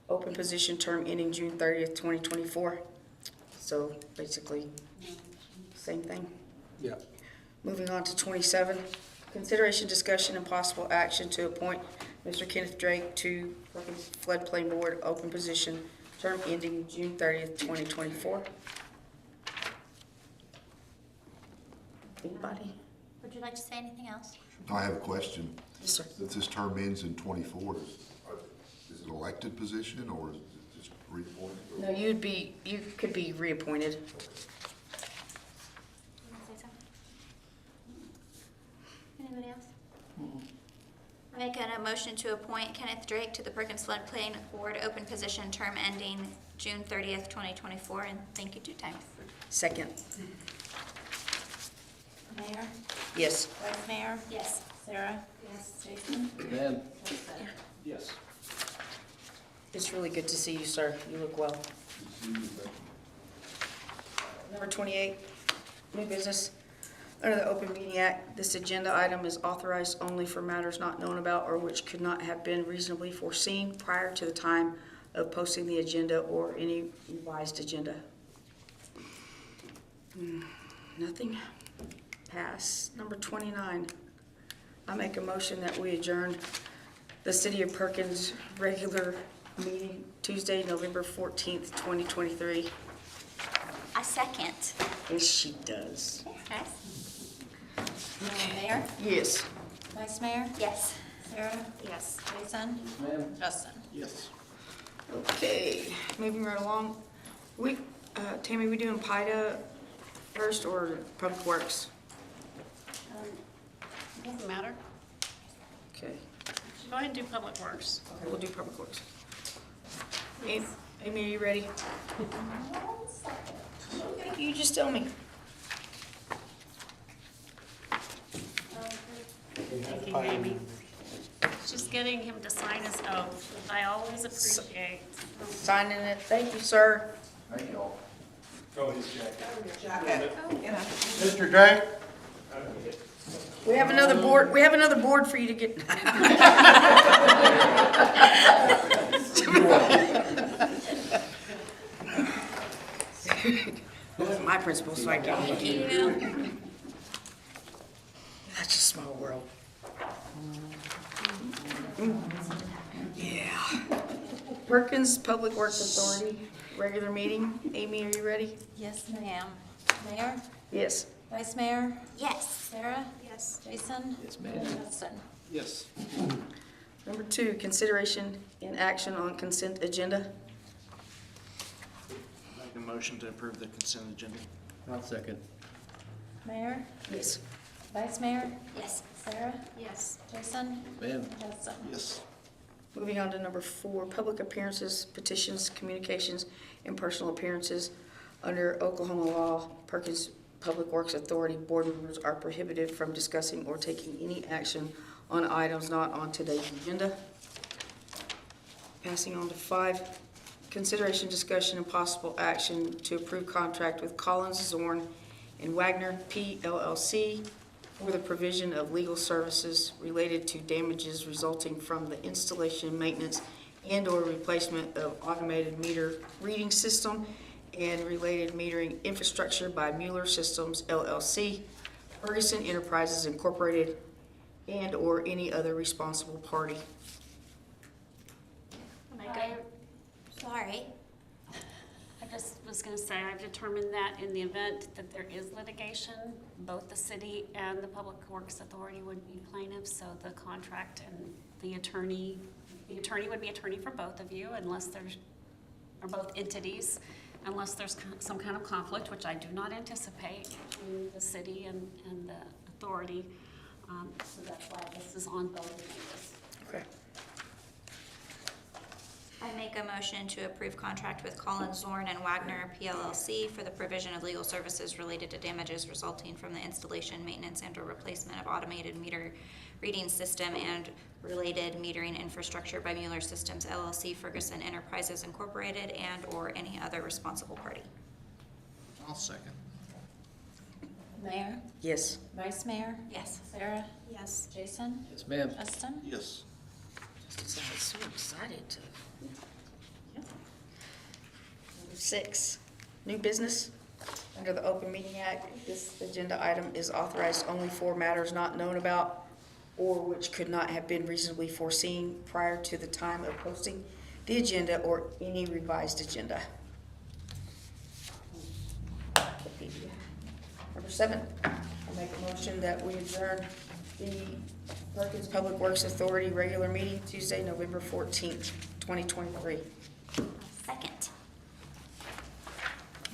open position, term ending June 30th, 2024. So basically, same thing. Yeah. Moving on to 27, consideration, discussion, and possible action to appoint Mr. Kenneth Drake to Perkins Floodplain Board, open position, term ending June 30th, 2024. Anybody? Would you like to say anything else? I have a question. Yes, sir. Since this term ends in 24, is it an elected position or is it just reappointed? No, you could be reappointed. You wanna say something? Anybody else? I make a motion to appoint Kenneth Drake to the Perkins Floodplain Board, open position, term ending June 30th, 2024, and thank you 2 times. Second. Mayor? Yes. Vice Mayor? Yes. Sarah? Yes. Jason? Ma'am. Justin? Yes. It's really good to see you, sir. You look well. Number 28, new business. Under the Open Meeting Act, this agenda item is authorized only for matters not known about or which could not have been reasonably foreseen prior to the time of posting the agenda or any revised agenda. Nothing. Pass. Number 29, I make a motion that we adjourn the City of Perkins regular meeting Tuesday, November 14th, 2023. I second. Yes, she does. Okay. Mayor? Yes. Vice Mayor? Yes. Sarah? Yes. Jason? Ma'am. Justin? Yes. Okay, moving right along. Tammy, we doing PIDA first or Public Works? Doesn't matter. Okay, Go ahead and do Public Works. we'll do Public Works. Amy, are you ready? You just tell me. Thank you, Amy. Just getting him to sign his oath, which I always appreciate. Signing it. Thank you, sir. Thank y'all. Oh, his jacket. Mr. Drake? We have another board for you to get. My principal, so I can. Thank you. That's a small world. Yeah. Perkins Public Works Authority, regular meeting. Amy, are you ready? Yes, ma'am. Mayor? Yes. Vice Mayor? Yes. Sarah? Yes. Jason? Yes, ma'am. Justin? Yes. Number 2, consideration and action on consent agenda. Make a motion to approve the consent agenda. I'll second. Mayor? Yes. Vice Mayor? Yes. Sarah? Yes. Jason? Ma'am. Justin? Yes. Moving on to number 4, public appearances, petitions, communications, and personal appearances. Under Oklahoma law, Perkins Public Works Authority board members are prohibited from discussing or taking any action on items not on today's agenda. Passing on to 5, consideration, discussion, and possible action to approve contract with Collins, Zorn, and Wagner PLLC for the provision of legal services related to damages resulting from the installation, maintenance, and/or replacement of automated meter reading system and related metering infrastructure by Mueller Systems LLC, Ferguson Enterprises Incorporated, and/or any other responsible party. Sorry. I just was gonna say, I've determined that in the event that there is litigation, both the city and the Public Works Authority would be plaintiffs, so the contract and the attorney would be attorney for both of you unless there's, or both entities, unless there's some kind of conflict, which I do not anticipate between the city and the authority. So that's why this is on both agendas. Okay. I make a motion to approve contract with Collins, Zorn, and Wagner PLLC for the provision of legal services related to damages resulting from the installation, maintenance, and/or replacement of automated meter reading system and related metering infrastructure by Mueller Systems LLC, Ferguson Enterprises Incorporated, and/or any other responsible party. I'll second. Mayor? Yes. Vice Mayor? Yes. Sarah? Yes. Jason? Yes, ma'am. Justin? Yes. Justin's so excited to. Number 6, new business. Under the Open Meeting Act, this agenda item is authorized only for matters not known about or which could not have been reasonably foreseen prior to the time of posting the agenda or any revised agenda. Number 7, I Make a motion that we adjourn the Perkins Public Works Authority regular meeting Tuesday, November 14th, 2023. Second.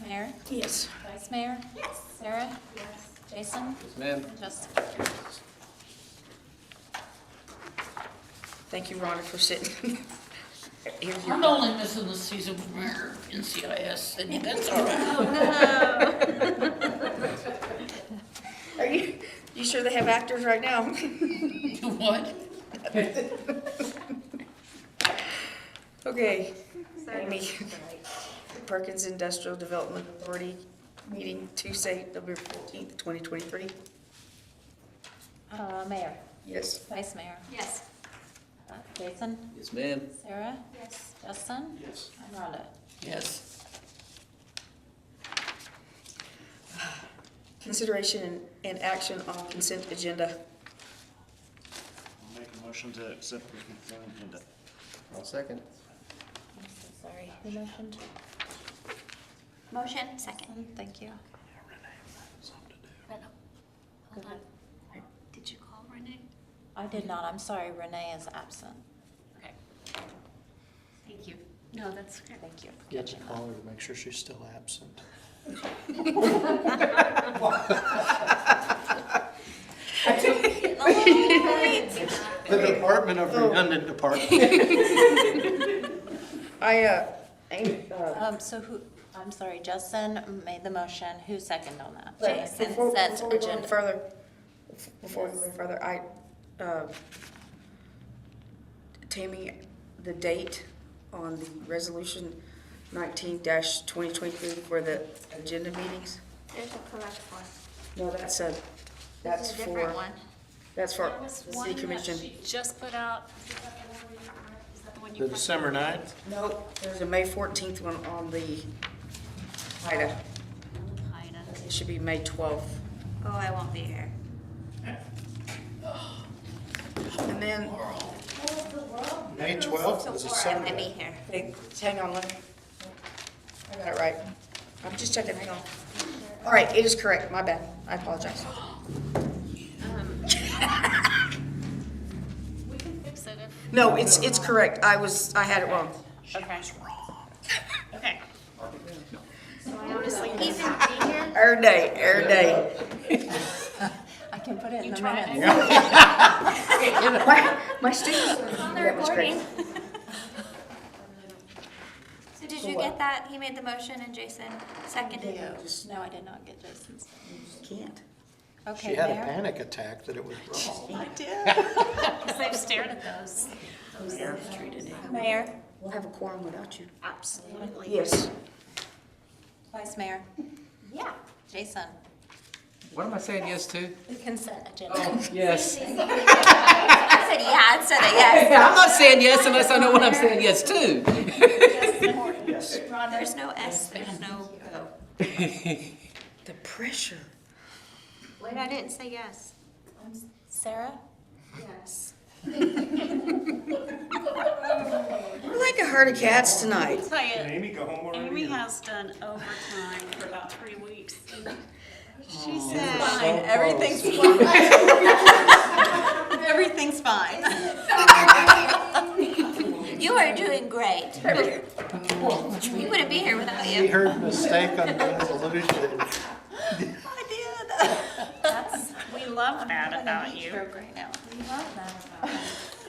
Mayor? Yes. Vice Mayor? Yes. Sarah? Yes. Jason? Yes, ma'am. Justin? Thank you, Rhonda, for sitting. Here's your- I'm only missing the season premiere of NCIS, and that's all right. Are you sure they have actors right now? What? Okay, Amy, Perkins Industrial Development Authority meeting Tuesday, November 14th, 2023. Mayor? Yes. Vice Mayor? Yes. Jason? Yes, ma'am. Sarah? Yes. Justin? Yes. And Rhonda? Yes. Consideration and action on consent agenda. I'll make a motion to accept the consent agenda. I'll second. I'm so sorry. Who motioned? Motion, second. Thank you. Hold on. Did you call Renee? I did not. I'm sorry. Renee is absent. Okay. Thank you. No, that's okay. Thank you. You have to call her to make sure she's still absent. The Department of Redundant Department. So who, I'm sorry, Justin made the motion. Who seconded on that? Before we go any further, Tammy, the date on the resolution 19-2023 for the agenda meetings? There's a correct one. No, that's This is a for, different one. that's for There was the one city that commission. she just put out. Is that the one you- is that the one you The put? December 9th? No, there's a May 14th one on the HIDA. Ida. It should be May 12th. Oh, I won't be here. And then, May 12th is a I'm gonna Saturday. be here. hey, hang on, let me, I got it right. I'm just checking, hang on. All right, it is correct, my bad, I apologize. We can fix it if. No, it's correct, I had it wrong. Okay. Okay. So I honestly, He's gonna be here. Every day. I can put it in the try minutes. My students. On the That was great. recording. So did you get that? He made the motion and Jason seconded. No, I did not get Jason's. Can't. Okay, She had a Mayor? panic attack that it was wrong. I did. Because they've stared at those. Mayor? We'll have a quorum without you. Absolutely. Yes. Vice Mayor? Yeah. Jason? What am I saying yes to? The consent agenda. Oh, yes. I said yeah instead of yes. I'm not saying yes unless I know what I'm saying yes to. Ron, there's no S, there's no O. The pressure. Wait, I didn't say yes. Sarah? Yes. We're like a herd of cats tonight. I'll tell you, Amy, go home already. Amy has done overtime for about 3 weeks. She Oh, said, so fine, everything's close. fine. Everything's fine. You are doing great. We wouldn't be here without We you. heard mistake on resolution. I did. We love that about you. Stroke right now. We love that about you.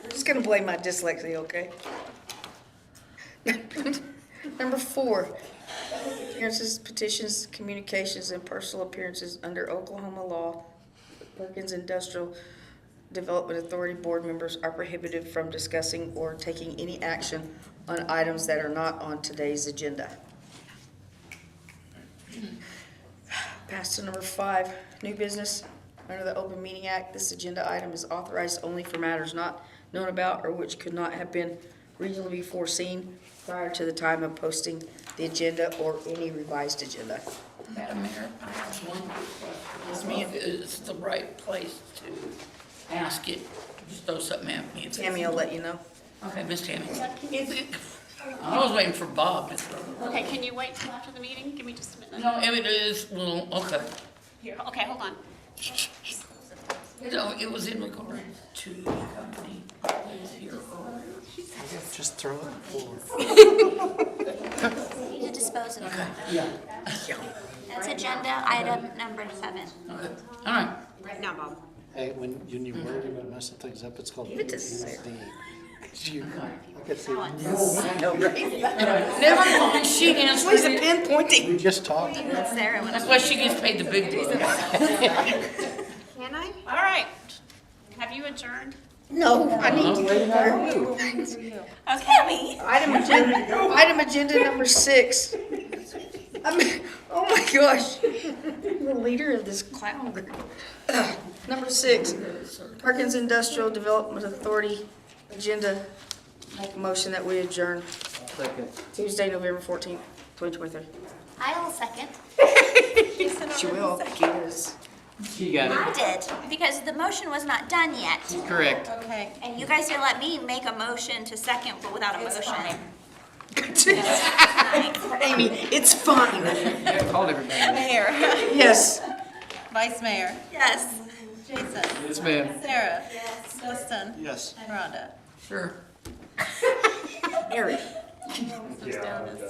We're just gonna blame my dyslexia, okay? Number 4, appearances, petitions, communications, and personal appearances under Oklahoma law. Perkins Industrial Development Authority board members are prohibited from discussing or taking any action on items that are not on today's agenda. Pass to number 5, new business. Under the Open Meeting Act, this agenda item is authorized only for matters not known about or which could not have been reasonably foreseen prior to the time of posting the agenda or any revised agenda. Madam Mayor, I have one question. If it's the right place to ask it, just throw something at me. Tammy will let you know. Okay, Miss Tammy. I was waiting for Bob to throw. Okay, can you wait till after the meeting? Give me just a minute. No, if it is, well, okay. Here, okay, hold on. It was in regard to the company that was here earlier. Just throw it forward. You need to dispose of it. Yeah. That's agenda item number 7. All right. Right now, Bob. Hey, when you worry about messing things up, it's called. Give it to Sarah. I could see. I know, right? Never mind, she answers Where's the it. pen pointing? We just talked. Sarah, That's why she gets paid the big bucks. Can I? All right. Have you adjourned? No, I need to. Okay. Item agenda number 6. Oh my gosh. The leader of this clown group. Number 6, Perkins Industrial Development Authority agenda. Make a motion that we adjourn Tuesday, November 14th, 2023. I will second. She will. Yes. You got I did, because the motion was not done yet. Correct. Okay. And you guys didn't let me make a motion to second, but without a motion. Amy, it's fine. I called everybody. Mayor. Yes. Vice Mayor. Yes. Jason. Yes, ma'am. Sarah. Yes. Dustin. Yes. And Rhonda. Sure. Mary. Just down this.